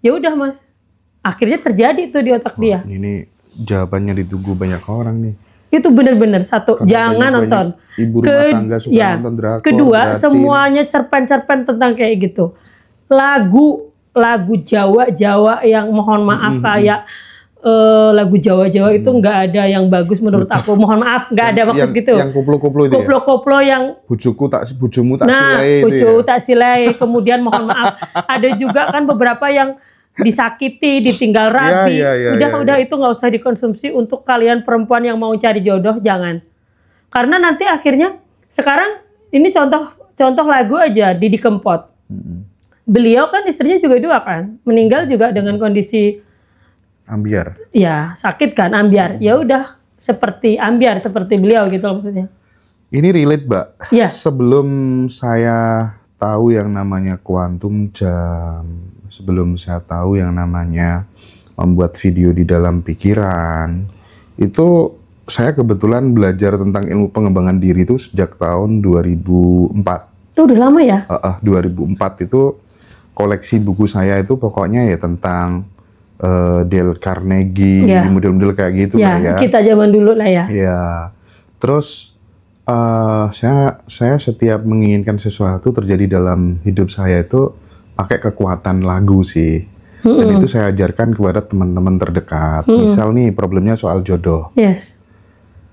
Speaker 1: Ya udah Mas, akhirnya terjadi tuh di otak dia.
Speaker 2: Ini jawabannya ditunggu banyak orang nih.
Speaker 1: Itu benar-benar 1, jangan nonton.
Speaker 2: Ibu rumah tangga suka nonton drakor.
Speaker 1: Kedua, semuanya cerpen-cerpen tentang kayak gitu. Lagu Jawa yang mohon maaf kayak lagu Jawa-Jawa itu nggak ada yang bagus menurut aku. Mohon maaf, nggak ada maksud gitu.
Speaker 2: Yang koplo-koplo itu
Speaker 1: Koplo-koplo yang
Speaker 2: bujumu tak
Speaker 1: nah,
Speaker 2: silai itu
Speaker 1: buju
Speaker 2: ya.
Speaker 1: tak silai. Kemudian mohon maaf, ada juga kan beberapa yang disakiti, ditinggal rabi. Udah itu nggak usah dikonsumsi untuk kalian perempuan yang mau cari jodoh, jangan. Karena nanti akhirnya sekarang ini contoh lagu aja Didi Kempot. Beliau kan istrinya juga dua kan, meninggal juga dengan kondisi
Speaker 2: ambiar.
Speaker 1: Ya sakit kan, ambiar. Ya udah seperti ambiar, seperti beliau gitu loh maksudnya.
Speaker 2: Ini relate, Mbak.
Speaker 1: Ya.
Speaker 2: Sebelum saya tahu yang namanya Quantum Jam, sebelum saya tahu yang namanya membuat video di dalam pikiran, itu saya kebetulan belajar tentang ilmu pengembangan diri itu sejak tahun 2004.
Speaker 1: Itu udah lama ya?
Speaker 2: 2004 itu koleksi buku saya itu pokoknya ya tentang Dale Carnegie, model-model kayak gitu
Speaker 1: ya.
Speaker 2: lah ya.
Speaker 1: Kita zaman dulu lah ya.
Speaker 2: Ya, terus saya setiap menginginkan sesuatu terjadi dalam hidup saya itu pakai kekuatan lagu sih. Dan itu saya ajarkan kepada teman-teman terdekat. Misal nih problemnya soal jodoh.
Speaker 1: Yes.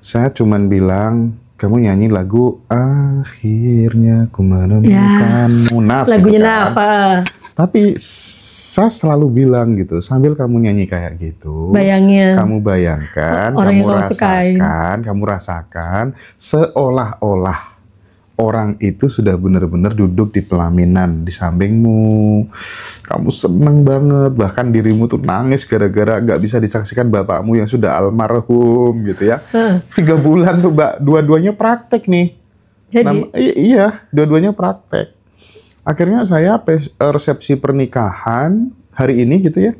Speaker 2: Saya cuman bilang, kamu nyanyi lagu Akhirnya Ku Menemukanmu. Naf,
Speaker 1: lagunya
Speaker 2: gitu kan.
Speaker 1: Naf.
Speaker 2: Tapi saya selalu bilang gitu, sambil kamu nyanyi kayak gitu, kamu bayangkan, kamu rasakan seolah-olah orang itu sudah benar-benar duduk di pelaminan di sampingmu. Kamu seneng banget, bahkan dirimu tuh nangis gara-gara gak bisa disaksikan bapakmu yang sudah almarhum gitu ya. 3 bulan tuh Mbak, dua-duanya praktek nih.
Speaker 1: Jadi?
Speaker 2: Iya, dua-duanya praktek. Akhirnya saya resepsi pernikahan hari ini gitu ya.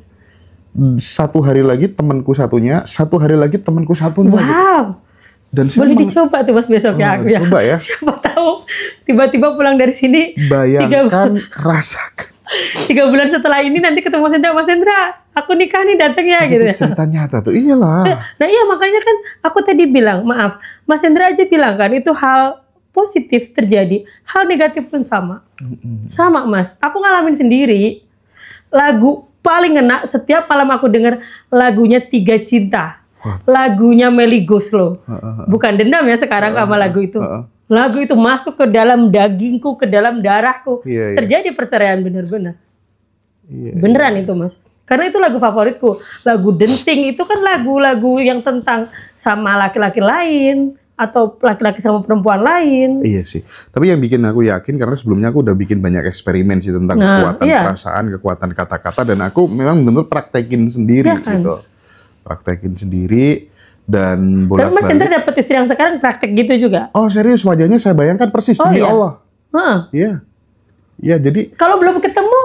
Speaker 2: 1 hari lagi temanku satunya, 1 hari lagi temanku satunya.
Speaker 1: Wow.
Speaker 2: Gitu. Dan
Speaker 1: boleh dicoba tuh Mas besok ya aku ya.
Speaker 2: Coba ya.
Speaker 1: Siapa tahu tiba-tiba pulang dari sini.
Speaker 2: Bayangkan, rasakan.
Speaker 1: 3 bulan setelah ini nanti ketemu Mas Hendra, aku nikah nih datang ya gitu ya.
Speaker 2: Cerita nyata tuh, iyalah.
Speaker 1: Nah iya makanya kan aku tadi bilang, maaf, Mas Hendra aja bilang kan itu hal positif terjadi, hal negatif pun sama. Sama Mas, aku ngalamin sendiri. Lagu paling ngena setiap malam aku denger lagunya 3 Cinta. Lagunya Melly Goeslaw. Bukan dendam ya sekarang sama lagu itu. Lagu itu masuk ke dalam dagingku, ke dalam darahku. Terjadi perceraian bener-bener. Beneran itu Mas. Karena itu lagu favoritku. Lagu Denting itu kan lagu-lagu yang tentang sama laki-laki lain. Atau laki-laki sama perempuan lain.
Speaker 2: Iya sih. Tapi yang bikin aku yakin, karena sebelumnya aku udah bikin banyak eksperimen sih tentang kekuatan perasaan, kekuatan kata-kata. Dan aku memang benar-benar praktekin sendiri gitu. Praktekin sendiri dan bolak-balik.
Speaker 1: Tapi Mas Hendra dapat istri yang sekarang praktek gitu juga?
Speaker 2: Oh serius, wajahnya saya bayangkan persis demi Allah. Iya. Iya, jadi
Speaker 1: kalau belum ketemu,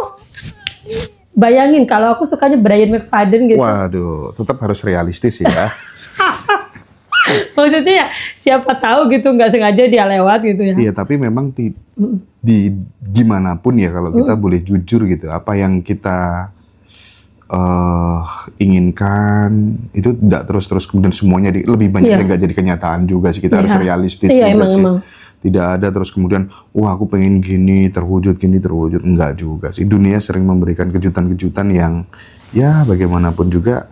Speaker 1: bayangin kalau aku sukanya Brian McFadden gitu.
Speaker 2: Waduh, tetap harus realistis ya.
Speaker 1: Maksudnya ya, siapa tahu gitu, nggak sengaja dia lewat gitu ya.
Speaker 2: Iya, tapi memang di gimana pun ya kalau kita boleh jujur gitu, apa yang kita inginkan itu tidak terus kemudian semuanya lebih banyak yang nggak jadi kenyataan juga sih. Kita harus realistis juga sih. Tidak ada terus kemudian wah aku pengen gini terwujud enggak juga sih. Dunia sering memberikan kejutan-kejutan yang ya bagaimanapun juga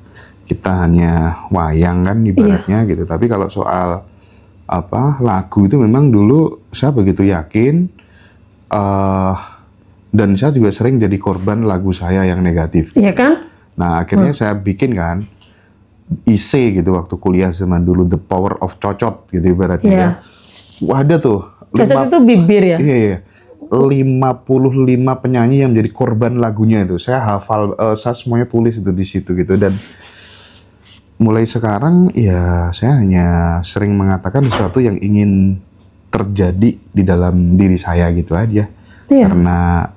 Speaker 2: kita hanya wayang kan ibaratnya gitu. Tapi kalau soal lagu itu memang dulu saya begitu yakin dan saya juga sering jadi korban lagu saya yang negatif.
Speaker 1: Iya kan?
Speaker 2: Nah akhirnya saya bikin kan IC gitu waktu kuliah zaman dulu, The Power of Cocot gitu ibaratnya ya. Wah, ada tuh.
Speaker 1: Cocot itu bibir ya?
Speaker 2: Iya. 55 penyanyi yang menjadi korban lagunya itu. Saya hafal, saya semuanya tulis itu di situ gitu. Dan mulai sekarang ya saya hanya sering mengatakan sesuatu yang ingin terjadi di dalam diri saya gitu aja. Karena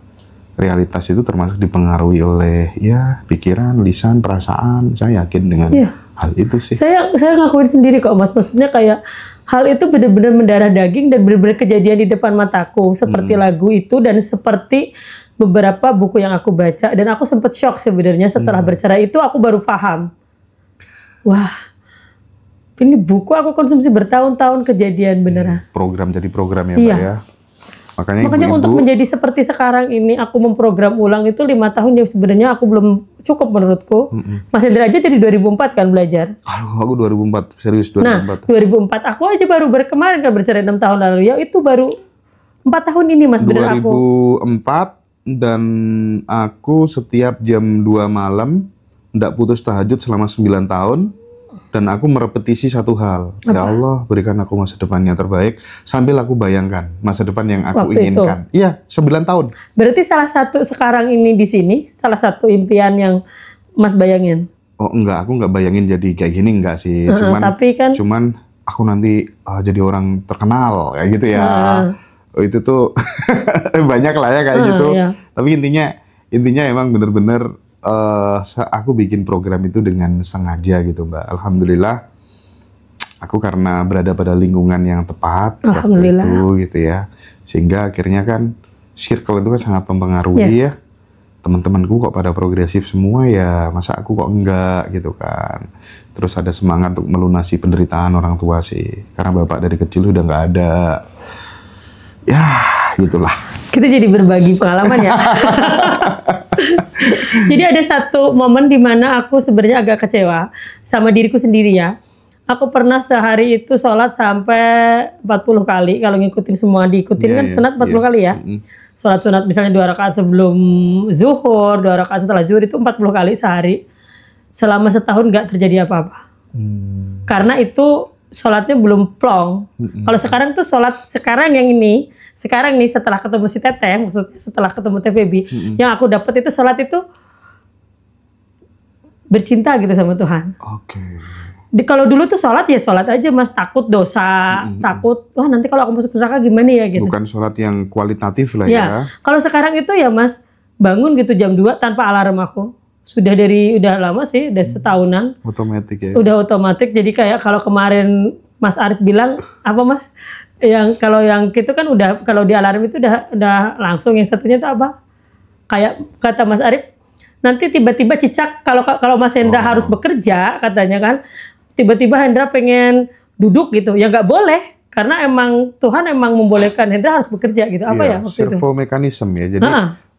Speaker 2: realitas itu termasuk dipengaruhi oleh ya pikiran, lisan, perasaan. Saya yakin dengan hal itu sih. Saya
Speaker 1: ngakuin sendiri kok Mas. Maksudnya kayak hal itu benar-benar mendarah daging dan benar-benar kejadian di depan mataku. Seperti lagu itu dan seperti beberapa buku yang aku baca. Dan aku sempat shock sebenarnya setelah bercerai itu aku baru paham. Wah, ini buku aku konsumsi bertahun-tahun kejadian beneran.
Speaker 2: Program jadi program ya Mbak ya. Makanya
Speaker 1: Makanya untuk
Speaker 2: ibu-ibu,
Speaker 1: menjadi seperti sekarang ini, aku memprogram ulang itu 5 tahun yang sebenarnya aku belum cukup menurutku. Mas Hendra aja dari 2004 kan belajar.
Speaker 2: aduh aku 2004, serius
Speaker 1: Nah,
Speaker 2: 2004.
Speaker 1: 2004 aku aja baru kemarin kan bercerai 6 tahun lalu. Ya itu baru 4 tahun ini Mas bener aku.
Speaker 2: 2004 dan aku setiap jam 2 malam nggak putus tahajud selama 9 tahun dan aku merepetisi satu hal. Ya Allah, berikan aku masa depan yang terbaik sambil aku bayangkan masa depan yang aku
Speaker 1: Waktu itu.
Speaker 2: inginkan. Iya, 9 tahun.
Speaker 1: Berarti salah satu sekarang ini di sini, salah satu impian yang Mas bayangin.
Speaker 2: Oh enggak, aku nggak bayangin jadi kayak gini enggak sih.
Speaker 1: Tapi kan
Speaker 2: Cuman aku nanti jadi orang terkenal kayak gitu ya. Oh, itu tuh banyak lah ya kayak gitu.
Speaker 1: iya.
Speaker 2: Tapi intinya emang bener-bener aku bikin program itu dengan sengaja gitu Mbak. Alhamdulillah aku karena berada pada lingkungan yang tepat waktu
Speaker 1: Alhamdulillah.
Speaker 2: itu gitu ya. Sehingga akhirnya kan circle itu kan sangat mempengaruhi ya. Teman-temanku kok pada progresif semua ya, masa aku kok enggak gitu kan. Terus ada semangat untuk melunasi penderitaan orang tua sih. Karena bapak dari kecil udah nggak ada. Ya, gitulah.
Speaker 1: kita jadi berbagi pengalaman ya. Jadi ada satu momen di mana aku sebenarnya agak kecewa sama diriku sendiri ya. Aku pernah sehari itu sholat sampai 40 kali. Kalau ngikutin semua diikutin kan sunat 40 kali ya. Sholat sunat misalnya 2 rakaat sebelum zuhur, 2 rakaat setelah zuhur itu 40 kali sehari. Selama setahun nggak terjadi apa-apa. Karena itu sholatnya belum plong. Kalau sekarang tuh sholat sekarang yang ini, sekarang nih setelah ketemu si Teteh, maksudnya setelah ketemu TVB, yang aku dapat itu sholat itu bercinta gitu sama Tuhan.
Speaker 2: Oke.
Speaker 1: Kalau dulu tuh sholat ya sholat aja Mas, takut dosa, takut wah nanti kalau aku masuk neraka gimana ya gitu.
Speaker 2: Bukan sholat yang kualitatif lah
Speaker 1: Ya,
Speaker 2: ya.
Speaker 1: kalau sekarang itu ya Mas bangun gitu jam 2 tanpa alarm aku. Udah lama sih, udah setahunan.
Speaker 2: Otomatis ya.
Speaker 1: Udah otomatis, jadi kayak kalau kemarin Mas Arif bilang apa Mas? Yang kalau yang gitu kan udah kalau di alarm itu udah langsung, yang satunya itu apa? Kayak kata Mas Arif, nanti tiba-tiba cicak kalau Mas Hendra harus bekerja katanya kan, tiba-tiba Hendra pengen duduk gitu, ya nggak boleh karena emang Tuhan emang membolehkan Hendra harus bekerja gitu. Apa ya waktu itu?
Speaker 2: servo mekanisme ya. Jadi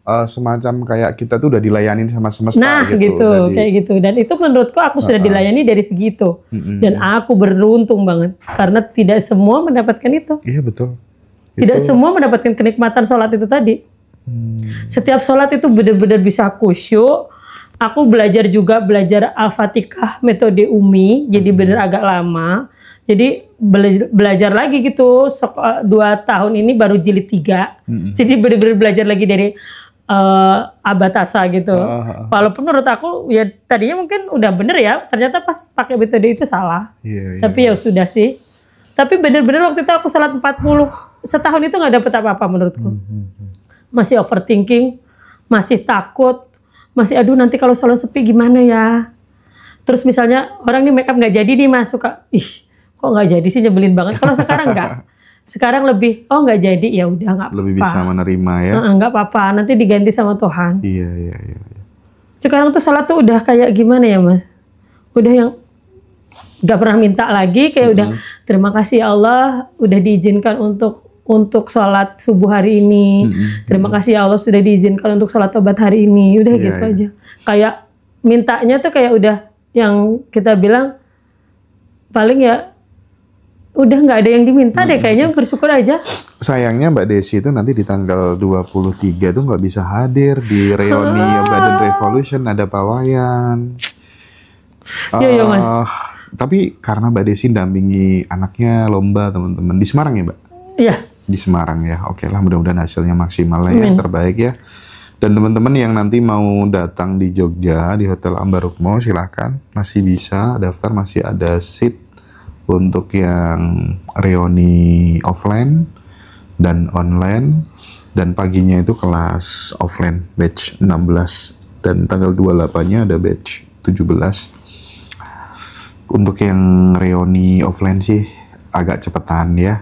Speaker 2: semacam kayak kita tuh udah dilayani sama semesta
Speaker 1: Nah gitu,
Speaker 2: Jadi,
Speaker 1: kayak gitu. Dan itu menurutku aku sudah dilayani dari segi itu. Dan aku beruntung banget karena tidak semua mendapatkan itu.
Speaker 2: iya betul.
Speaker 1: Tidak semua mendapatkan kenikmatan sholat itu tadi. Setiap sholat itu benar-benar bisa khusyuk. Aku belajar Al-Fatihah metode Umi, jadi benar agak lama. Jadi belajar lagi gitu, 2 tahun ini baru jilid 3. Jadi benar-benar belajar lagi dari Abatasa gitu. Walaupun menurut aku ya tadinya mungkin udah bener ya, ternyata pas pakai metode itu salah. Tapi ya sudah sih. Tapi bener-bener waktu itu aku sholat 40 setahun itu nggak dapet apa-apa menurutku. Masih overthinking, masih takut, masih aduh nanti kalau sholat sepi gimana ya. Terus misalnya orang nih makeup nggak jadi nih Mas, suka ih kok nggak jadi sih, nyebelin banget. Kalau sekarang nggak. Sekarang lebih, oh nggak jadi, ya udah nggak apa-apa.
Speaker 2: Lebih bisa menerima ya.
Speaker 1: Nggak apa-apa, nanti diganti sama Tuhan.
Speaker 2: Iya.
Speaker 1: Sekarang tuh sholat tuh udah kayak gimana ya Mas? Udah yang nggak pernah minta lagi, kayak udah terima kasih ya Allah, udah diizinkan untuk sholat subuh hari ini. Terima kasih ya Allah sudah diizinkan untuk sholat tobat hari ini. Udah gitu aja. Kayak mintanya tuh kayak udah yang kita bilang paling ya udah nggak ada yang diminta deh, kayaknya bersyukur aja.
Speaker 2: Sayangnya Mbak Desi itu nanti di tanggal 23 tuh nggak bisa hadir di reuni Badan Revolution, ada Pak Wayan.
Speaker 1: Iya Mas.
Speaker 2: Tapi karena Mbak Desi dampingi anaknya lomba teman-teman di Semarang ya Mbak?
Speaker 1: Iya.
Speaker 2: Di Semarang ya, oke lah mudah-mudahan hasilnya maksimal lah ya, terbaik ya. Dan teman-teman yang nanti mau datang di Jogja di Hotel Ambarukmo silahkan, masih bisa daftar, masih ada seat untuk yang reuni offline dan online, dan paginya itu kelas offline batch 16 dan tanggal 28-nya ada batch 17. Untuk yang reuni offline sih agak cepetan ya.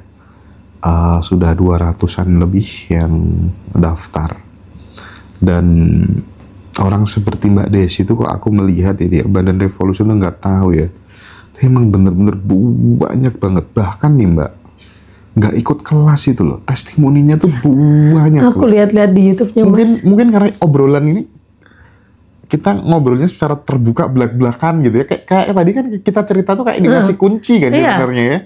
Speaker 2: Sudah 200-an lebih yang daftar. Dan orang seperti Mbak Desi itu kok aku melihat ini Badan Revolution tuh nggak tahu ya. Tapi emang bener-bener banyak banget. Bahkan nih Mbak, nggak ikut kelas itu loh. Testimoninya tuh banyak.
Speaker 1: Aku lihat-lihat di YouTube-nya, Mas.
Speaker 2: Mungkin karena obrolan ini kita ngobrolnya secara terbuka belak-belakan gitu ya. Kayak tadi kan kita cerita tuh kayak dikasih kunci kan sebenarnya ya.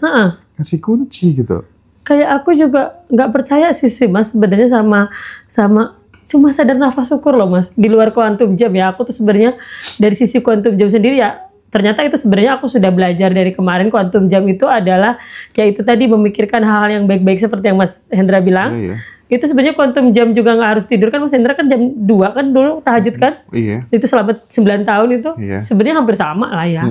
Speaker 2: Kasih kunci gitu.
Speaker 1: Kayak aku juga nggak percaya sih Mas sebenarnya sama cuma sadar nafas syukur loh Mas. Di luar kuantum jam ya, aku tuh sebenarnya dari sisi kuantum jam sendiri ya, ternyata itu sebenarnya aku sudah belajar dari kemarin. Kuantum jam itu adalah yaitu tadi memikirkan hal-hal yang baik-baik seperti yang Mas Hendra bilang.
Speaker 2: Iya.
Speaker 1: Itu sebenarnya kuantum jam juga nggak harus tidur kan Mas Hendra kan jam 2 kan dulu tahajud kan?
Speaker 2: Iya.
Speaker 1: Itu selama 9 tahun itu sebenarnya hampir sama lah ya.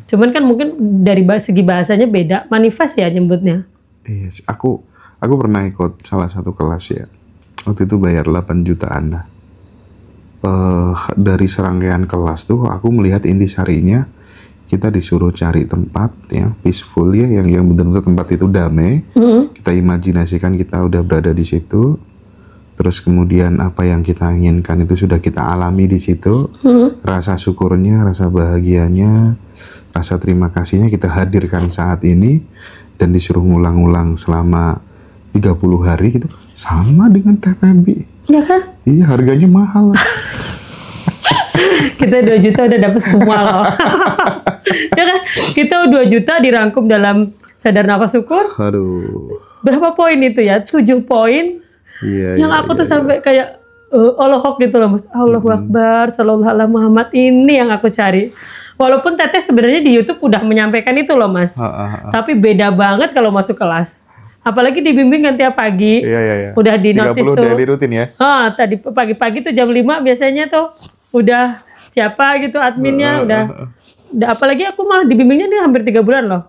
Speaker 1: Cuman kan mungkin dari segi bahasanya beda, manifest ya nyebutnya.
Speaker 2: Iya, aku pernah ikut salah satu kelas ya. Waktu itu bayar 8 jutaan lah. Dari serangkaian kelas tuh aku melihat intisarinya kita disuruh cari tempat ya peaceful ya, yang benar-benar tempat itu damai. Kita imajinasikan kita udah berada di situ. Terus kemudian apa yang kita inginkan itu sudah kita alami di situ. Rasa syukurnya, rasa bahagianya, rasa terima kasihnya kita hadirkan saat ini dan disuruh ngulang-ulang selama 30 hari gitu. Sama dengan TPB.
Speaker 1: Iya kan?
Speaker 2: Iya, harganya mahal.
Speaker 1: Kita 2 juta udah dapat semua loh. Ya kan? Kita 2 juta dirangkum dalam sadar nafas syukur.
Speaker 2: Aduh.
Speaker 1: Berapa poin itu ya? 7 poin.
Speaker 2: Iya,
Speaker 1: yang aku tuh sampai kayak Allahok gitu loh Mas. Allahu Akbar, sallallahu alaihi Muhammad, ini yang aku cari. Walaupun Teteh sebenarnya di YouTube udah menyampaikan itu loh Mas. Tapi beda banget kalau masuk kelas. Apalagi dibimbing kan tiap pagi.
Speaker 2: Iya.
Speaker 1: Udah di notice
Speaker 2: 30
Speaker 1: tuh.
Speaker 2: daily rutin ya.
Speaker 1: Tadi pagi-pagi tuh jam 5 biasanya tuh udah siapa gitu adminnya udah apalagi aku malah dibimbingnya nih hampir 3 bulan loh.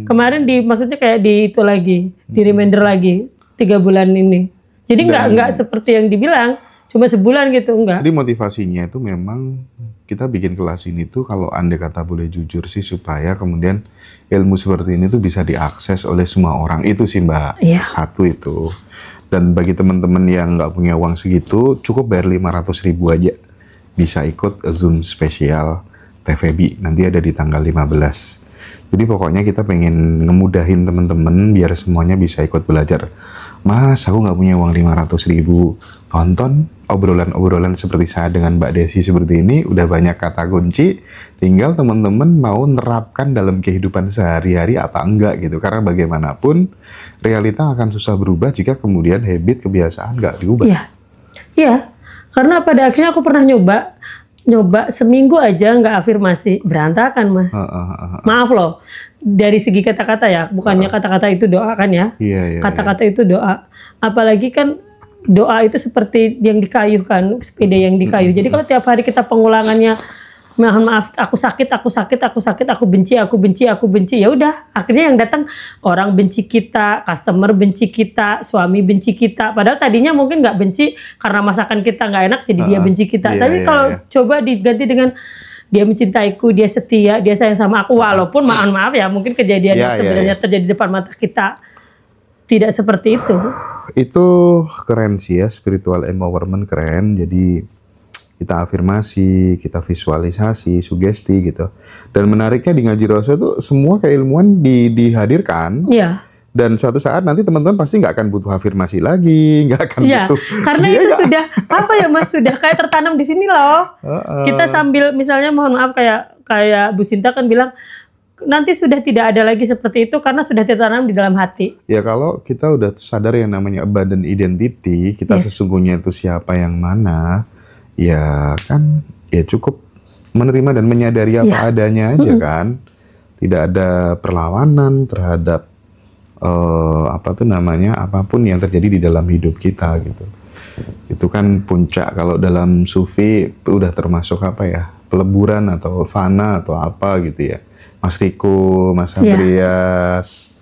Speaker 1: Kemarin maksudnya kayak di itu lagi, di reminder lagi 3 bulan ini. Jadi nggak seperti yang dibilang cuma sebulan gitu, enggak.
Speaker 2: Jadi motivasinya itu memang kita bikin kelas ini tuh kalau andai kata boleh jujur sih supaya kemudian ilmu seperti ini tuh bisa diakses oleh semua orang. Itu sih Mbak.
Speaker 1: Iya.
Speaker 2: Satu itu. Dan bagi teman-teman yang nggak punya uang segitu, cukup bayar 500.000 aja. Bisa ikut Zoom spesial TVB. Nanti ada di tanggal 15. Jadi pokoknya kita pengen ngemudahin teman-teman biar semuanya bisa ikut belajar. Mas, aku nggak punya uang 500.000. Tonton obrolan-obrolan seperti saya dengan Mbak Desi seperti ini, udah banyak kata kunci, tinggal teman-teman mau nerapkan dalam kehidupan sehari-hari apa enggak gitu. Karena bagaimanapun, realita akan susah berubah jika kemudian habit, kebiasaan nggak diubah.
Speaker 1: Iya, karena pada akhirnya aku pernah nyoba seminggu aja nggak afirmasi, berantakan Mas. Maaf loh, dari segi kata-kata ya, bukannya kata-kata itu doa kan ya. Kata-kata itu doa. Apalagi kan doa itu seperti yang dikayuhkan, sepeda yang dikayuh. Jadi kalau tiap hari kita pengulangannya, mohon maaf, aku sakit, aku benci, ya udah. Akhirnya yang datang orang benci kita, customer benci kita, suami benci kita. Padahal tadinya mungkin nggak benci karena masakan kita nggak enak, jadi dia benci kita. Tapi kalau coba diganti dengan dia mencintaiku, dia setia, dia sayang sama aku. Walaupun mohon maaf ya, mungkin kejadian yang sebenarnya terjadi di depan mata kita tidak seperti itu.
Speaker 2: Itu keren sih ya, spiritual empowerment keren. Jadi kita afirmasi, kita visualisasi, sugesti gitu. Dan menariknya di Ngaji Roso tuh semua keilmuan dihadirkan.
Speaker 1: Iya.
Speaker 2: Dan suatu saat nanti teman-teman pasti nggak akan butuh afirmasi lagi, nggak akan butuh.
Speaker 1: Karena itu sudah apa ya Mas, sudah kayak tertanam di sini loh. Kita sambil misalnya mohon maaf kayak Bu Sinta kan bilang nanti sudah tidak ada lagi seperti itu karena sudah tertanam di dalam hati. Ya
Speaker 2: kalau kita udah sadar yang namanya abundant identity, kita sesungguhnya itu siapa yang mana, ya kan, ya cukup menerima dan menyadari apa adanya aja kan. Tidak ada perlawanan terhadap apapun yang terjadi di dalam hidup kita gitu. Itu kan puncak kalau dalam sufi udah termasuk apa ya, peleburan atau fana atau apa gitu ya. Mas Riko, Mas Andreas,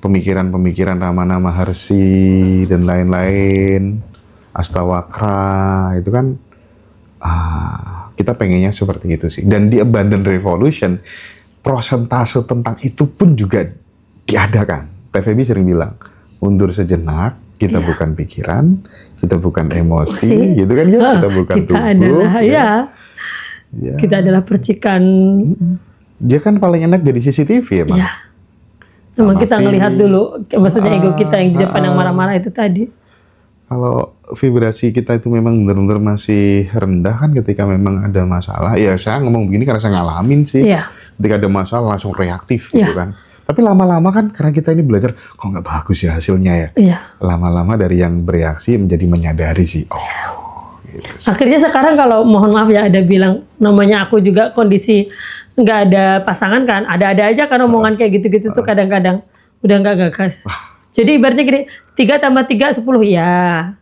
Speaker 2: pemikiran-pemikiran Ramana Maharshi dan lain-lain, Astawakra, itu kan kita pengennya seperti itu sih. Dan di Abundant Revolution, prosentase tentang itu pun juga diadakan. TVB sering bilang, mundur sejenak, kita bukan pikiran, kita bukan emosi, gitu kan ya, kita bukan tubuh. Kita adalah percikan. Dia kan paling enak jadi CCTV ya, Bang.
Speaker 1: Memang kita ngelihat dulu, maksudnya ego kita yang di depan yang marah-marah itu tadi.
Speaker 2: Kalau vibrasi kita itu memang benar-benar masih rendah kan ketika memang ada masalah. Ya saya ngomong begini karena saya ngalamin sih.
Speaker 1: Iya.
Speaker 2: Ketika ada masalah langsung reaktif gitu kan. Tapi lama-lama kan karena kita ini belajar, kok nggak bagus ya hasilnya ya.
Speaker 1: Iya.
Speaker 2: Lama-lama dari yang bereaksi menjadi menyadari sih. Oh, gitu.
Speaker 1: Akhirnya sekarang kalau mohon maaf ya ada bilang, namanya aku juga kondisi nggak ada pasangan kan, ada-ada aja kan omongan kayak gitu-gitu tuh kadang-kadang udah nggak gagas. Jadi ibaratnya gini, 3 tambah 3 10 ya.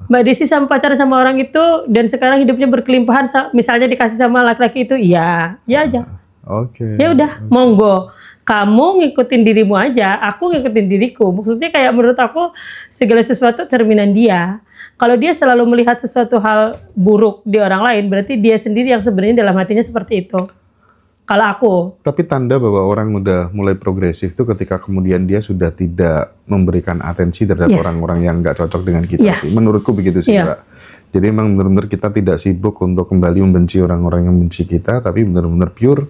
Speaker 1: Mbak Desi sama pacaran sama orang itu dan sekarang hidupnya berkelimpahan, misalnya dikasih sama laki-laki itu, ya aja.
Speaker 2: Oke.
Speaker 1: Ya udah, monggo. Kamu ngikutin dirimu aja, aku ngikutin diriku. Maksudnya kayak menurut aku segala sesuatu cerminan dia. Kalau dia selalu melihat sesuatu hal buruk di orang lain, berarti dia sendiri yang sebenarnya dalam hatinya seperti itu. Kalau aku.
Speaker 2: Tapi tanda bahwa orang udah mulai progresif itu ketika kemudian dia sudah tidak memberikan atensi terhadap orang-orang yang nggak cocok dengan kita sih. Menurutku begitu sih, Mbak. Jadi emang benar-benar kita tidak sibuk untuk kembali membenci orang-orang yang membenci kita, tapi benar-benar pure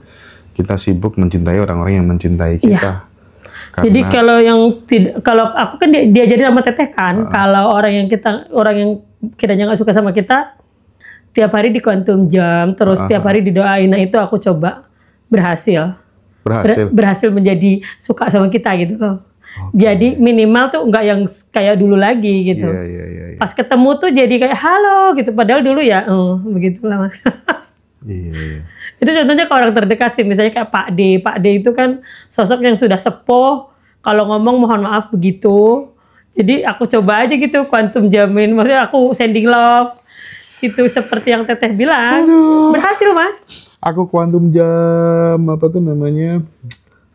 Speaker 2: kita sibuk mencintai orang-orang yang mencintai kita. Karena,
Speaker 1: jadi kalau yang tidak, kalau aku kan diajarin sama Teteh kan, kalau orang yang kiranya nggak suka sama kita, tiap hari di quantum jam, terus tiap hari didoain. Nah itu aku coba berhasil menjadi suka sama kita gitu loh. Jadi minimal tuh nggak yang kayak dulu lagi gitu.
Speaker 2: Iya.
Speaker 1: Pas ketemu tuh jadi kayak halo gitu, padahal dulu ya begitulah Mas.
Speaker 2: Iya.
Speaker 1: Itu contohnya ke orang terdekat sih, misalnya kayak Pak D itu kan sosok yang sudah sepuh, kalau ngomong mohon maaf begitu. Jadi aku coba aja gitu quantum jamin, maksudnya aku sending love itu seperti yang Teteh bilang. Berhasil Mas.
Speaker 2: Aku quantum jam apa tuh namanya,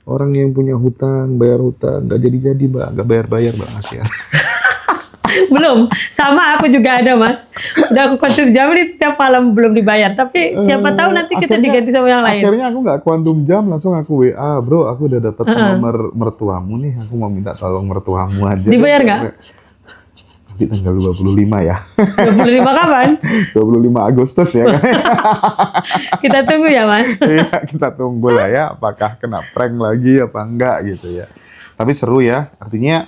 Speaker 2: orang yang punya hutang bayar hutang nggak jadi Mbak, nggak bayar Mbak, kasihan.
Speaker 1: Belum, sama aku juga ada Mas. Udah aku quantum jam ini setiap malam belum dibayar, tapi siapa tahu nanti kita diganti sama yang lain.
Speaker 2: Akhirnya aku nggak quantum jam, langsung aku WA, bro aku udah dapat nomor mertuamu nih, aku mau minta tolong mertuamu aja.
Speaker 1: Dibayar nggak?
Speaker 2: Nanti tanggal 25 ya.
Speaker 1: 25 kapan?
Speaker 2: 25 Agustus ya.
Speaker 1: Kita tunggu ya Mas.
Speaker 2: Iya, kita tunggu lah ya, apakah kena prank lagi apa enggak gitu ya. Tapi seru ya, artinya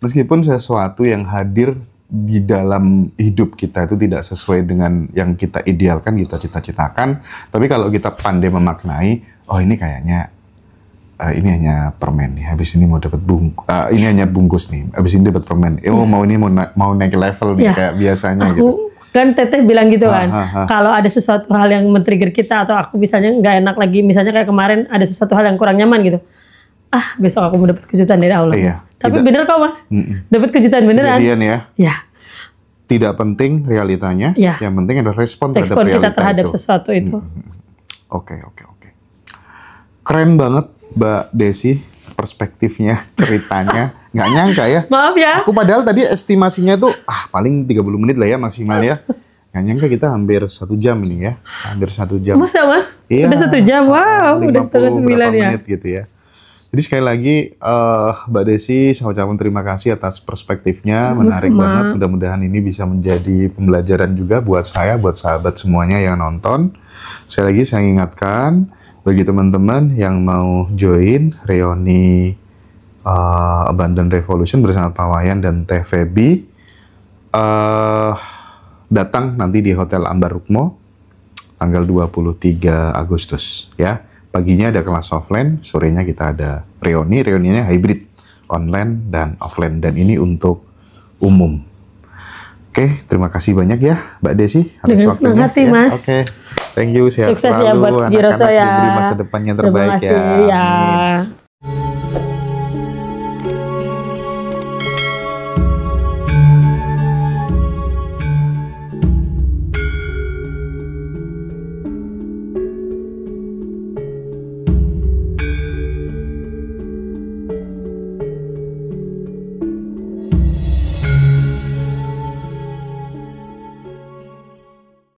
Speaker 2: meskipun sesuatu yang hadir di dalam hidup kita itu tidak sesuai dengan yang kita idealkan, kita cita-citakan, tapi kalau kita pandai memaknai, oh ini kayaknya ini hanya permen nih, habis ini mau dapat ini hanya bungkus nih, habis ini dapat permen, mau naik level nih kayak biasanya gitu.
Speaker 1: Kan Teteh bilang gitu kan, kalau ada sesuatu hal yang men-trigger kita atau aku misalnya nggak enak lagi, misalnya kayak kemarin ada sesuatu hal yang kurang nyaman gitu, besok aku mau dapat kejutan dari Allah.
Speaker 2: Iya.
Speaker 1: Tapi bener kok Mas, dapat kejutan beneran.
Speaker 2: Kejadian ya.
Speaker 1: Ya.
Speaker 2: Tidak penting realitanya, yang penting ada respon terhadap realita
Speaker 1: kita terhadap
Speaker 2: itu.
Speaker 1: sesuatu itu.
Speaker 2: Oke. Keren banget Mbak Desi, perspektifnya, ceritanya. Nggak nyangka ya.
Speaker 1: Maaf ya.
Speaker 2: Aku padahal tadi estimasinya tuh, paling 30 menit lah ya maksimal ya. Nggak nyangka kita hampir 1 jam ini ya. Hampir 1 jam.
Speaker 1: Masa Mas?
Speaker 2: Iya,
Speaker 1: udah 1 jam? Wow, udah setengah 9 ya.
Speaker 2: menit gitu ya. Jadi sekali lagi Mbak Desi, saya ucapkan terima kasih atas perspektifnya, menarik banget. Mudah-mudahan ini bisa menjadi pembelajaran juga buat saya, buat sahabat semuanya yang nonton. Sekali lagi saya ingatkan, bagi teman-teman yang mau join reuni Abundant Revolution bersama Pak Wayan dan Teh Feby, datang nanti di Hotel Ambar Rukmo tanggal 23 Agustus ya. Paginya ada kelas offline, sorenya kita ada reuninya hybrid, online dan offline, dan ini untuk umum. Oke, terima kasih banyak ya Mbak Desi atas
Speaker 1: dengan
Speaker 2: waktunya.
Speaker 1: senang hati Mas.
Speaker 2: Oke, thank you, sehat
Speaker 1: Sukses
Speaker 2: selalu,
Speaker 1: ya buat Giroso ya.
Speaker 2: anak-anak diberi masa depannya terbaik
Speaker 1: Terima kasih, ya.